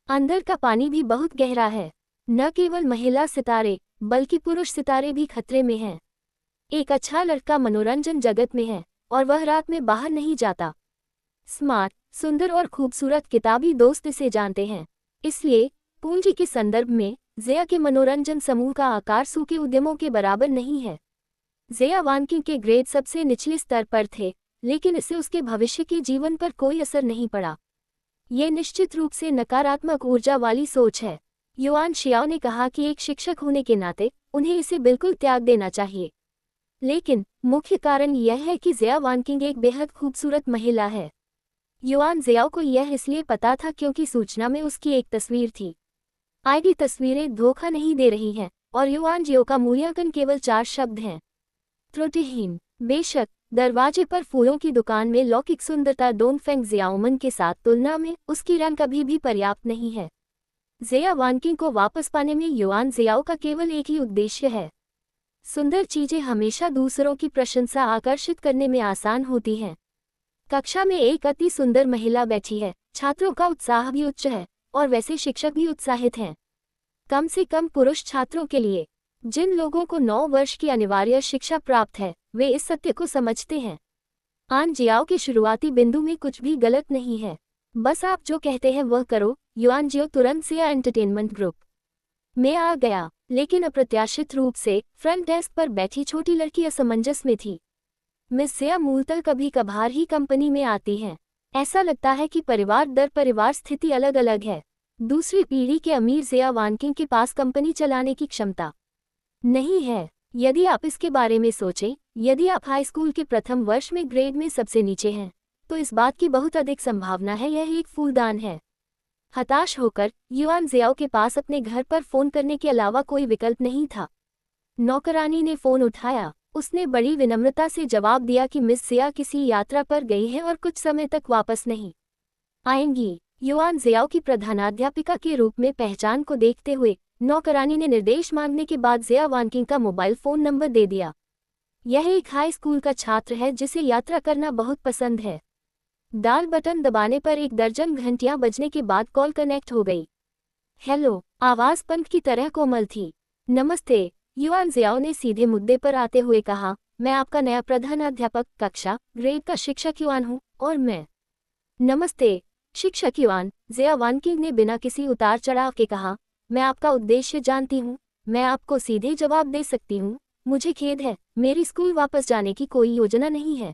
S1: अंदर का पानी भी बहुत गहरा है। न केवल महिला सितारे बल्कि पुरुष सितारे भी खतरे में हैं। एक अच्छा लड़का मनोरंजन जगत में है और वह रात में बाहर नहीं जाता। स्मार्ट, सुंदर और खूबसूरत किताबी दोस्त इसे जानते हैं। इसलिए पूंजी के संदर्भ में जिया के मनोरंजन समूह का आकार सू के उद्यमों के बराबर नहीं है। जिया वानकिंग के ग्रेड सबसे निचले स्तर पर थे, लेकिन इससे उसके भविष्य के जीवन पर कोई असर नहीं पड़ा। ये निश्चित रूप से नकारात्मक ऊर्जा वाली सोच है। युआन शियाओ ने कहा कि एक शिक्षक होने के नाते उन्हें इसे बिल्कुल त्याग देना चाहिए। लेकिन मुख्य कारण यह है कि जिया वानकिंग एक बेहद खूबसूरत महिला है। युआन जियाओ को यह इसलिए पता था क्योंकि सूचना में उसकी एक तस्वीर थी। आईडी तस्वीरें धोखा नहीं दे रही हैं और युआन जियाओ का मूल्यांकन केवल 4 शब्द हैं। त्रुटिहीन। बेशक दरवाजे पर फूलों की दुकान में लौकिक सुंदरता डोंगफेंग जियाओमन के साथ तुलना में उसकी रैंक कभी भी पर्याप्त नहीं है। जिया वानकिंग को वापस पाने में युआन जियाओ का केवल एक ही उद्देश्य है। सुंदर चीजें हमेशा दूसरों की प्रशंसा आकर्षित करने में आसान होती हैं। कक्षा में एक अति सुंदर महिला बैठी है, छात्रों का उत्साह भी उच्च है और वैसे शिक्षक भी उत्साहित हैं। कम से कम पुरुष छात्रों के लिए। जिन लोगों को 9 वर्ष की अनिवार्य शिक्षा प्राप्त है, वे इस सत्य को समझते हैं। आन जियाओ के शुरुआती बिंदु में कुछ भी गलत नहीं है। बस आप जो कहते हैं वह करो। युआन जियाओ तुरंत सिया एंटरटेनमेंट ग्रुप में आ गया, लेकिन अप्रत्याशित रूप से फ्रंट डेस्क पर बैठी छोटी लड़की असमंजस में थी। मिस जिया मूलतः कभी कभार ही कंपनी में आती हैं। ऐसा लगता है कि परिवार दर परिवार स्थिति अलग अलग है। दूसरी पीढ़ी के अमीर जिया वानकिंग के पास कंपनी चलाने की क्षमता नहीं है। यदि आप इसके बारे में सोचें, यदि आप हाई स्कूल के प्रथम वर्ष में ग्रेड में सबसे नीचे हैं, तो इस बात की बहुत अधिक संभावना है यह एक फूलदान है। हताश होकर युआन जियाओ के पास अपने घर पर फोन करने के अलावा कोई विकल्प नहीं था। नौकरानी ने फोन उठाया। उसने बड़ी विनम्रता से जवाब दिया कि मिस जिया किसी यात्रा पर गई हैं और कुछ समय तक वापस नहीं आएंगी। युआन जियाओ की प्रधानाध्यापिका के रूप में पहचान को देखते हुए नौकरानी ने निर्देश मांगने के बाद जिया वानकिंग का मोबाइल फोन नंबर दे दिया। यह एक हाई स्कूल का छात्र है जिसे यात्रा करना बहुत पसंद है। डायल बटन दबाने पर 1 दर्जन घंटियां बजने के बाद कॉल कनेक्ट हो गई। हेलो, आवाज पंख की तरह कोमल थी। नमस्ते, युआन जियाओ ने सीधे मुद्दे पर आते हुए कहा। मैं आपका नया प्रधानाध्यापक कक्षा ग्रेड का शिक्षक युआन हूँ और मैं। नमस्ते शिक्षक युआन, जिया वानकिंग ने बिना किसी उतार चढ़ाव के कहा। मैं आपका उद्देश्य जानती हूँ। मैं आपको सीधे जवाब दे सकती हूँ। मुझे खेद है, मेरी स्कूल वापस जाने की कोई योजना नहीं है।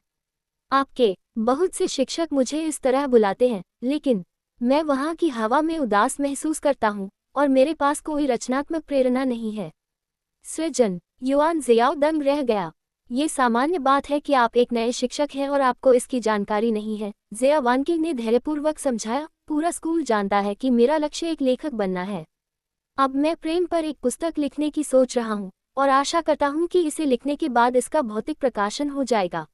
S1: आपके बहुत से शिक्षक मुझे इस तरह बुलाते हैं, लेकिन मैं वहाँ की हवा में उदास महसूस करता हूँ और मेरे पास कोई रचनात्मक प्रेरणा नहीं है। सृजन। युआन जियाओ दंग रह गया। ये सामान्य बात है कि आप एक नए शिक्षक हैं और आपको इसकी जानकारी नहीं है, जिया वानकिंग ने धैर्यपूर्वक समझाया। पूरा स्कूल जानता है कि मेरा लक्ष्य एक लेखक बनना है। अब मैं प्रेम पर एक पुस्तक लिखने की सोच रहा हूँ और आशा करता हूँ कि इसे लिखने के बाद इसका भौतिक प्रकाशन हो जाएगा।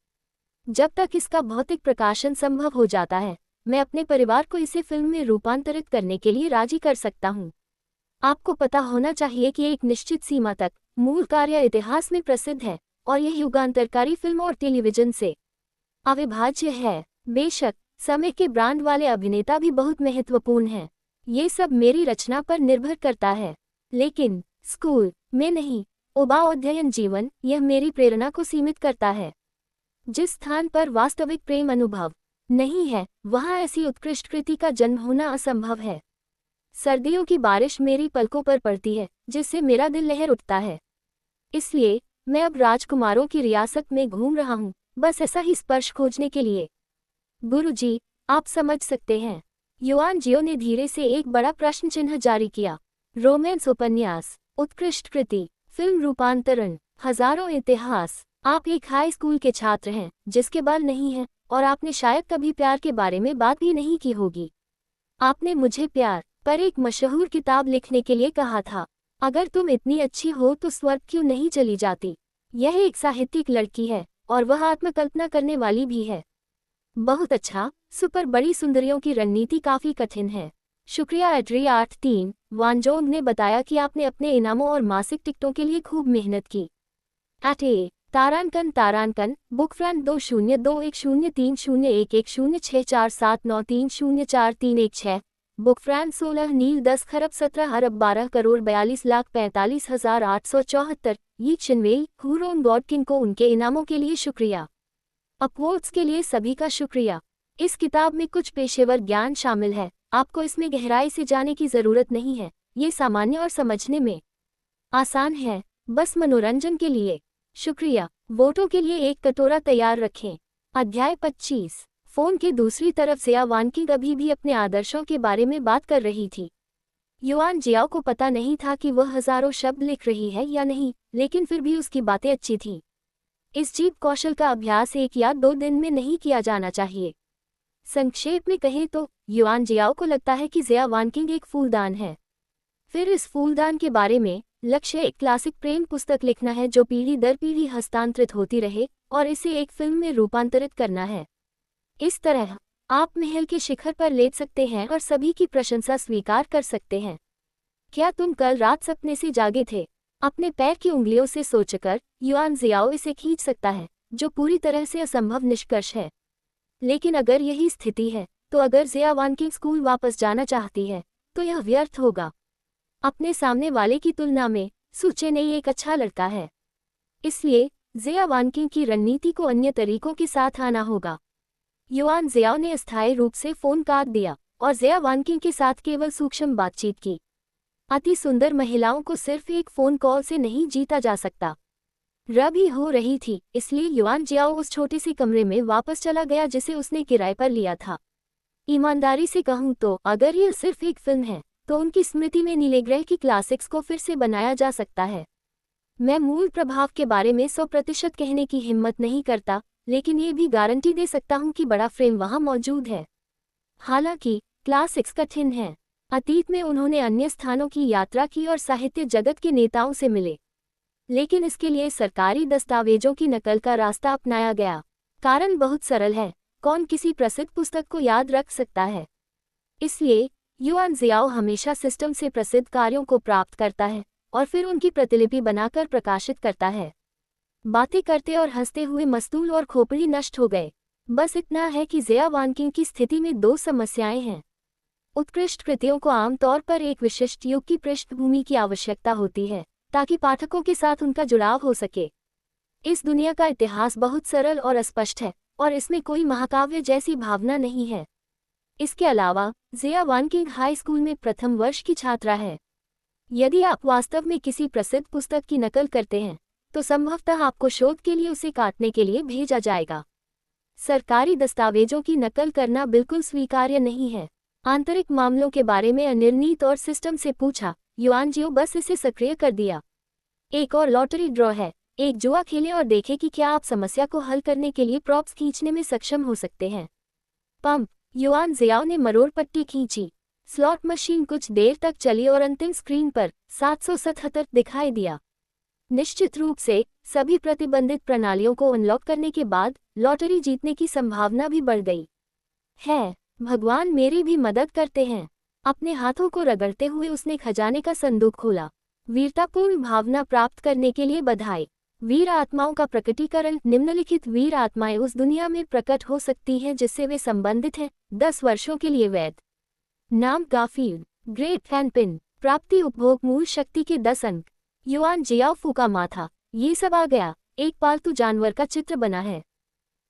S1: जब तक इसका भौतिक प्रकाशन संभव हो जाता है, मैं अपने परिवार को इसे फिल्म में रूपांतरित करने के लिए राजी कर सकता हूँ। आपको पता होना चाहिए कि एक निश्चित सीमा तक मूल कार्य इतिहास में प्रसिद्ध है और यह युगांतरकारी फिल्म और टेलीविजन से अविभाज्य है। बेशक समय के ब्रांड वाले अभिनेता भी बहुत महत्वपूर्ण हैं। ये सब मेरी रचना पर निर्भर करता है, लेकिन स्कूल में नहीं। अध्ययन जीवन, यह मेरी प्रेरणा को सीमित करता है। जिस स्थान पर वास्तविक प्रेम अनुभव नहीं है, वहाँ ऐसी उत्कृष्ट कृति का जन्म होना असंभव है। सर्दियों की बारिश मेरी पलकों पर पड़ती है, जिससे मेरा दिल लहर उठता है। इसलिए मैं अब राजकुमारों की रियासत में घूम रहा हूँ, बस ऐसा ही स्पर्श खोजने के लिए। गुरुजी, आप समझ सकते हैं। युआन जियो ने धीरे से एक बड़ा प्रश्न चिन्ह जारी किया। रोमांस उपन्यास, उत्कृष्ट कृति, फिल्म रूपांतरण, हजारों इतिहास। आप एक हाई स्कूल के छात्र हैं जिसके बाल नहीं हैं, और आपने शायद कभी प्यार के बारे में बात भी नहीं की होगी। आपने मुझे प्यार पर एक मशहूर किताब लिखने के लिए कहा था। अगर तुम इतनी अच्छी हो तो स्वर्ग क्यों नहीं चली जाती? यह एक साहित्यिक लड़की है और वह आत्मकल्पना करने वाली भी है। बहुत अच्छा, सुपर बड़ी सुंदरियों की रणनीति काफी कठिन है। शुक्रिया एड्री 83 वानजोंग ने बताया कि आपने अपने इनामों और मासिक टिकटों के लिए खूब मेहनत की। तारांकन बुकफ्रैंक 202103011064793043043116 बुकफ्रैंक 16 नील 10 खरब 17 अरब 12 करोड़ 42,45,874 यी चिनवेई हुरोन गॉडकिन को उनके इनामों के लिए शुक्रिया। अपवोट्स के लिए सभी का शुक्रिया। इस किताब में कुछ पेशेवर ज्ञान शामिल है, आपको इसमें गहराई से जाने की जरूरत नहीं है। ये सामान्य और समझने में आसान है, बस मनोरंजन के लिए। शुक्रिया। वोटों के लिए एक कटोरा तैयार रखें। अध्याय 25। फोन के दूसरी तरफ ज़िया वानकिंग अभी भी अपने आदर्शों के बारे में बात कर रही थी। युआन जियाओ को पता नहीं था कि वह हजारों शब्द लिख रही है या नहीं, लेकिन फिर भी उसकी बातें अच्छी थीं। इस जीव कौशल का अभ्यास 1 या 2 दिन में नहीं किया जाना चाहिए। संक्षेप में कहें तो युआन जियाओ को लगता है कि ज़िया वानकिंग एक फूलदान है। फिर इस फूलदान के बारे में लक्ष्य एक क्लासिक प्रेम पुस्तक लिखना है जो पीढ़ी दर पीढ़ी हस्तांतरित होती रहे, और इसे एक फिल्म में रूपांतरित करना है। इस तरह आप महल के शिखर पर लेट सकते हैं और सभी की प्रशंसा स्वीकार कर सकते हैं। क्या तुम कल रात सपने से जागे थे? अपने पैर की उंगलियों से सोचकर युआन जियाओ इसे खींच सकता है, जो पूरी तरह से असंभव निष्कर्ष है। लेकिन अगर यही स्थिति है, तो अगर ज़िया वानकिंग स्कूल वापस जाना चाहती है, तो यह व्यर्थ होगा। अपने सामने वाले की तुलना में सु चेनेई एक अच्छा लड़का है। इसलिए ज़िया वानकिंग की रणनीति को अन्य तरीकों के साथ आना होगा। युआन जियाओ ने अस्थायी रूप से फोन काट दिया और ज़िया वानकिंग के साथ केवल सूक्ष्म बातचीत की। अति सुंदर महिलाओं को सिर्फ एक फोन कॉल से नहीं जीता जा सकता। रबी हो रही थी, इसलिए युआन जियाओ उस छोटे से कमरे में वापस चला गया जिसे उसने किराए पर लिया था। ईमानदारी से कहूँ तो अगर यह सिर्फ एक फिल्म है, तो उनकी स्मृति में नीले ग्रह की क्लासिक्स को फिर से बनाया जा सकता है। मैं मूल प्रभाव के बारे में 100% कहने की हिम्मत नहीं करता, लेकिन ये भी गारंटी दे सकता हूँ कि बड़ा फ्रेम वहाँ मौजूद है। हालांकि क्लासिक्स कठिन है। अतीत में उन्होंने अन्य स्थानों की यात्रा की और साहित्य जगत के नेताओं से मिले, लेकिन इसके लिए सरकारी दस्तावेजों की नकल का रास्ता अपनाया गया। कारण बहुत सरल है, कौन किसी प्रसिद्ध पुस्तक को याद रख सकता है? इसलिए युआन जियाओ हमेशा सिस्टम से प्रसिद्ध कार्यों को प्राप्त करता है और फिर उनकी प्रतिलिपि बनाकर प्रकाशित करता है। बातें करते और हंसते हुए मस्तूल और खोपड़ी नष्ट हो गए। बस इतना है कि ज़िया वानकिंग की स्थिति में 2 समस्याएं हैं। उत्कृष्ट कृतियों को आमतौर पर एक विशिष्ट युग की पृष्ठभूमि की आवश्यकता होती है, ताकि पाठकों के साथ उनका जुड़ाव हो सके। इस दुनिया का इतिहास बहुत सरल और अस्पष्ट है, और इसमें कोई महाकाव्य जैसी भावना नहीं है। इसके अलावा ज़िया वानकिंग हाई स्कूल में प्रथम वर्ष की छात्रा है। यदि आप वास्तव में किसी प्रसिद्ध पुस्तक की नकल करते हैं, तो संभवतः आपको शोध के लिए उसे काटने के लिए भेजा जाएगा। सरकारी दस्तावेजों की नकल करना बिल्कुल स्वीकार्य नहीं है। आंतरिक मामलों के बारे में अनिर्णित और सिस्टम से पूछा, युआन जियो बस इसे सक्रिय कर दिया। एक और लॉटरी ड्रॉ है। एक जुआ खेलें और देखें कि क्या आप समस्या को हल करने के लिए प्रॉप्स खींचने में सक्षम हो सकते हैं। पंप। युआन जियाओ ने मरोड़ पट्टी खींची। स्लॉट मशीन कुछ देर तक चली और अंतिम स्क्रीन पर 777 दिखाई दिया। निश्चित रूप से सभी प्रतिबंधित प्रणालियों को अनलॉक करने के बाद लॉटरी जीतने की संभावना भी बढ़ गई है। भगवान मेरी भी मदद करते हैं। अपने हाथों को रगड़ते हुए उसने खजाने का संदूक खोला। वीरतापूर्ण भावना प्राप्त करने के लिए बधाई। वीर आत्माओं का प्रकटीकरण। निम्नलिखित वीर आत्माएं उस दुनिया में प्रकट हो सकती हैं जिससे वे संबंधित हैं। 10 वर्षों के लिए वैध। नाम गाफील्ड। ग्रेट फैन पिन, प्राप्ति उपभोग मूल शक्ति के 10 अंक। युआन जियाओफू का माथा, ये सब आ गया, एक पालतू जानवर का चित्र बना है।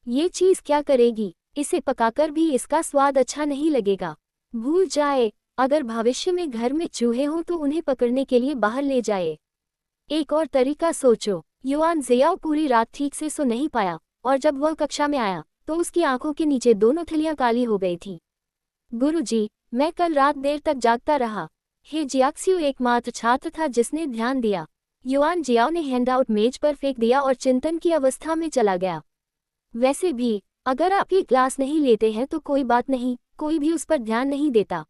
S1: ये चीज क्या करेगी? इसे पकाकर भी इसका स्वाद अच्छा नहीं लगेगा। भूल जाए, अगर भविष्य में घर में चूहे हों तो उन्हें पकड़ने के लिए बाहर ले जाए। एक और तरीका सोचो। युआन जियाओ पूरी रात ठीक से सो नहीं पाया, और जब वह कक्षा में आया तो उसकी आंखों के नीचे दोनों थलियां काली हो गई थी। गुरुजी, मैं कल रात देर तक जागता रहा। हे जियाक्सियो एकमात्र छात्र था जिसने ध्यान दिया। युआन जियाओ ने हैंडआउट मेज पर फेंक दिया और चिंतन की अवस्था में चला गया। वैसे भी, अगर आप ये क्लास नहीं लेते हैं तो कोई बात नहीं, कोई भी उस पर ध्यान नहीं देता।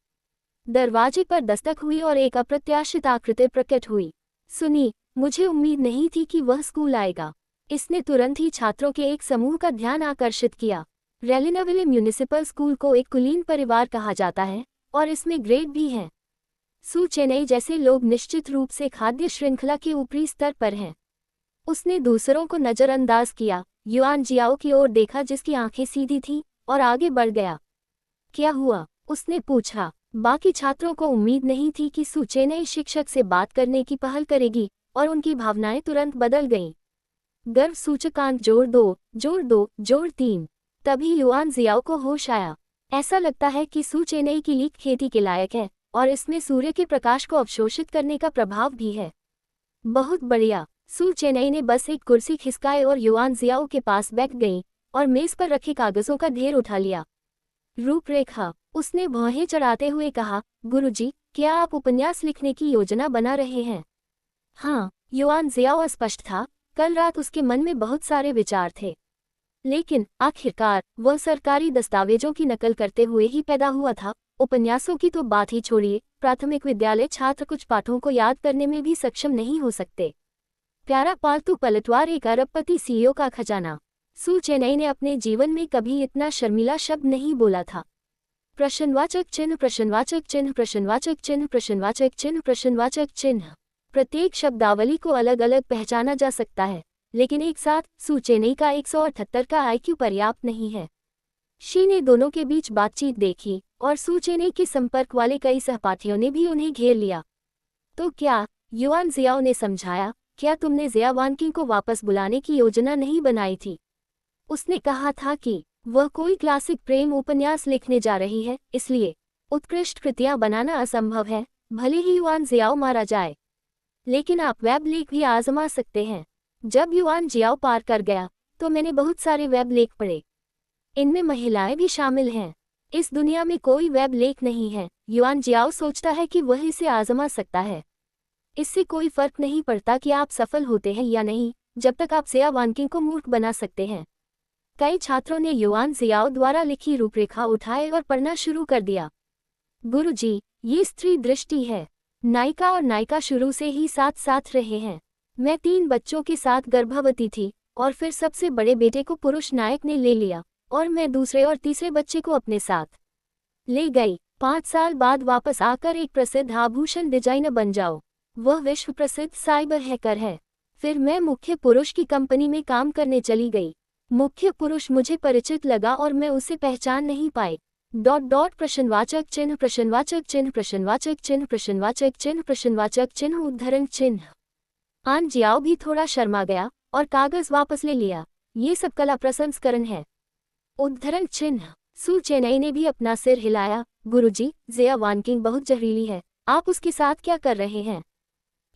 S1: दरवाजे पर दस्तक हुई और एक अप्रत्याशित आकृति प्रकट हुई। सुनी, मुझे उम्मीद नहीं थी कि वह स्कूल आएगा। इसने तुरंत ही छात्रों के एक समूह का ध्यान आकर्षित किया। रेलिनाविले म्यूनिसिपल स्कूल को एक कुलीन परिवार कहा जाता है, और इसमें ग्रेड भी हैं। सू चेन्नई जैसे लोग निश्चित रूप से खाद्य श्रृंखला के ऊपरी स्तर पर हैं। उसने दूसरों को नजरअंदाज किया, युआन जियाओ की ओर देखा जिसकी आंखें सीधी थीं, और आगे बढ़ गया। क्या हुआ? उसने पूछा। बाकी छात्रों को उम्मीद नहीं थी कि सू चेन्नई शिक्षक से बात करने की पहल करेगी, और उनकी भावनाएं तुरंत बदल गईं। गर्व सूचकांक जोड़ 2, जोड़ 2, जोड़ 3। तभी युआन जियाओ को होश आया। ऐसा लगता है कि सू चेन्नई की लीक खेती के लायक है, और इसमें सूर्य के प्रकाश को अवशोषित करने का प्रभाव भी है। बहुत बढ़िया। सू चेन्नई ने बस एक कुर्सी खिसकाई और युआन जियाओ के पास बैठ गई, और मेज पर रखे कागजों का ढेर उठा लिया। रूपरेखा, उसने भौहें चढ़ाते हुए कहा। गुरुजी, क्या आप उपन्यास लिखने की योजना बना रहे हैं? हाँ, युआन जियाओ अस्पष्ट था। कल रात उसके मन में बहुत सारे विचार थे, लेकिन आखिरकार वह सरकारी दस्तावेजों की नकल करते हुए ही पैदा हुआ था। उपन्यासों की तो बात ही छोड़िए, प्राथमिक विद्यालय छात्र कुछ पाठों को याद करने में भी सक्षम नहीं हो सकते। प्यारा पालतू पलटवार एक अरबपति सीईओ का खजाना। सू चेन्नई ने अपने जीवन में कभी इतना शर्मीला शब्द नहीं बोला था। प्रश्नवाचक चिन्ह, प्रश्नवाचक चिन्ह, प्रश्नवाचक चिन्ह, प्रश्नवाचक चिन्ह, प्रश्नवाचक चिन्ह। प्रत्येक शब्दावली को अलग अलग पहचाना जा सकता है, लेकिन एक साथ सू चेन्नई का 178 का आईक्यू पर्याप्त नहीं है। शी ने दोनों के बीच बातचीत देखी, और सू चेन्नई के संपर्क वाले कई सहपाठियों ने भी उन्हें घेर लिया। तो क्या? युआन जियाओ ने समझाया। क्या तुमने जिया वानकिंग को वापस बुलाने की योजना नहीं बनाई थी? उसने कहा था कि वह कोई क्लासिक प्रेम उपन्यास लिखने जा रही है, इसलिए उत्कृष्ट कृतियां बनाना असंभव है, भले ही युआन जियाओ मारा जाए। लेकिन आप वेब लेख भी आजमा सकते हैं। जब युआन जियाओ पार कर गया तो मैंने बहुत सारे वेब लेख पढ़े। इनमें महिलाएं भी शामिल हैं। इस दुनिया में कोई वेब लेख नहीं है। युआन जियाओ सोचता है कि वह इसे आजमा सकता है। इससे कोई फर्क नहीं पड़ता कि आप सफल होते हैं या नहीं, जब तक आप जिया वानकिंग को मूर्ख बना सकते हैं। कई छात्रों ने युआन जियाओ द्वारा लिखी रूपरेखा उठाए और पढ़ना शुरू कर दिया। गुरुजी, ये स्त्री दृष्टि है। नायिका और नायिका शुरू से ही साथ साथ रहे हैं। मैं 3 बच्चों के साथ गर्भवती थी, और फिर सबसे बड़े बेटे को पुरुष नायक ने ले लिया, और मैं दूसरे और तीसरे बच्चे को अपने साथ ले गई। 5 साल बाद वापस आकर एक प्रसिद्ध आभूषण डिजाइनर बन जाओ। वह विश्व प्रसिद्ध साइबर हैकर है। फिर मैं मुख्य पुरुष की कंपनी में काम करने चली गई। मुख्य पुरुष मुझे परिचित लगा और मैं उसे पहचान नहीं पाई। प्रश्नवाचक चिन्ह, प्रश्नवाचक चिन्ह, प्रश्नवाचक चिन्ह, प्रश्नवाचक चिन्ह, प्रश्नवाचक चिन्ह, उद्धरण चिन्ह। आन जियाओ भी थोड़ा शर्मा गया और कागज वापस ले लिया। ये सब कला प्रसंस्करण है। उद्धरण चिन्ह। सू चेन्नई ने भी अपना सिर हिलाया। गुरुजी, जिया वानकिंग बहुत जहरीली है। आप उसके साथ क्या कर रहे हैं?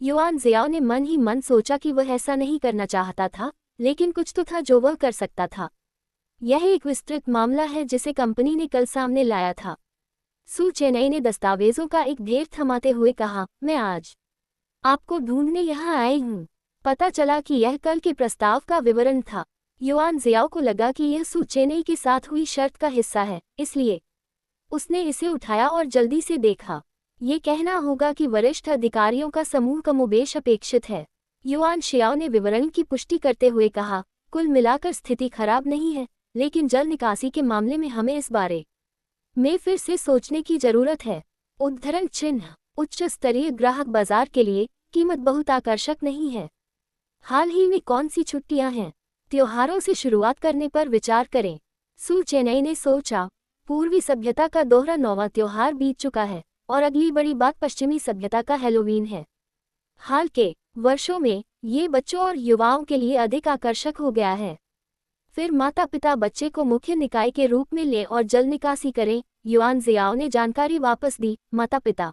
S1: युआन जियाओ ने मन ही मन सोचा कि वह ऐसा नहीं करना चाहता था, लेकिन कुछ तो था जो वह कर सकता था। यह एक विस्तृत मामला है जिसे कंपनी ने कल सामने लाया था। सू चेन्नई ने दस्तावेजों का एक ढेर थमाते हुए कहा, मैं आज आपको ढूंढने यहाँ आई हूँ। पता चला कि यह कल के प्रस्ताव का विवरण था। युआन जियाओ को लगा कि यह सू चेन्नई के साथ हुई शर्त का हिस्सा है, इसलिए उसने इसे उठाया और जल्दी से देखा। ये कहना होगा कि वरिष्ठ अधिकारियों का समूह कमोबेश अपेक्षित है। युआन जियाओ ने विवरण की पुष्टि करते हुए कहा, कुल मिलाकर स्थिति खराब नहीं है, लेकिन जल निकासी के मामले में हमें इस बारे में फिर से सोचने की जरूरत है। उद्धरण चिन्ह। उच्च स्तरीय ग्राहक बाजार के लिए कीमत बहुत आकर्षक नहीं है। हाल ही में कौन सी छुट्टियां हैं? त्योहारों से शुरुआत करने पर विचार करें। सू चेन्नई ने सोचा, पूर्वी सभ्यता का दोहरा 9वां त्योहार बीत चुका है, और अगली बड़ी बात पश्चिमी सभ्यता का हैलोवीन है। हाल के वर्षों में ये बच्चों और युवाओं के लिए अधिक आकर्षक हो गया है। फिर माता पिता बच्चे को मुख्य निकाय के रूप में लें और जल निकासी करें। युआन जियाओ ने जानकारी वापस दी। माता पिता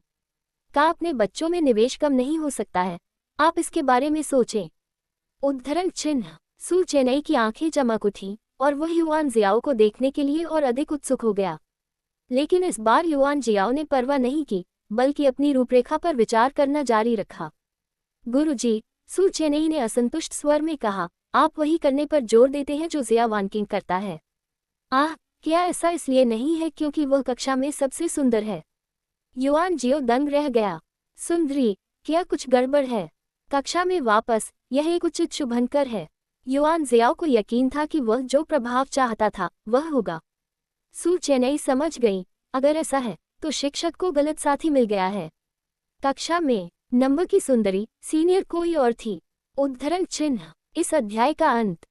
S1: का अपने बच्चों में निवेश कम नहीं हो सकता है, आप इसके बारे में सोचें। उद्धरण चिन्ह। सू चेन्नई की आंखें चमक उठी और वह युआन जियाओ को देखने के लिए और अधिक उत्सुक हो गया। लेकिन इस बार युआन जियाओ ने परवाह नहीं की, बल्कि अपनी रूपरेखा पर विचार करना जारी रखा। गुरुजी, सू चेन्नई ने असंतुष्ट स्वर में कहा, आप वही करने पर जोर देते हैं जो जिया वानकिंग करता है। आह, क्या ऐसा इसलिए नहीं है क्योंकि वह कक्षा में सबसे सुंदर है? युआन जियो दंग रह गया। सुंदरी, क्या कुछ गड़बड़ है? कक्षा में वापस, यह एक उचित शुभंकर है। युआन जियाओ को यकीन था कि वह जो प्रभाव चाहता था वह होगा। सू चेन्नई समझ गई, अगर ऐसा है तो शिक्षक को गलत साथी मिल गया है। कक्षा में नंबर की सुंदरी सीनियर कोई और थी। उद्धरण चिन्ह। इस अध्याय का अंत।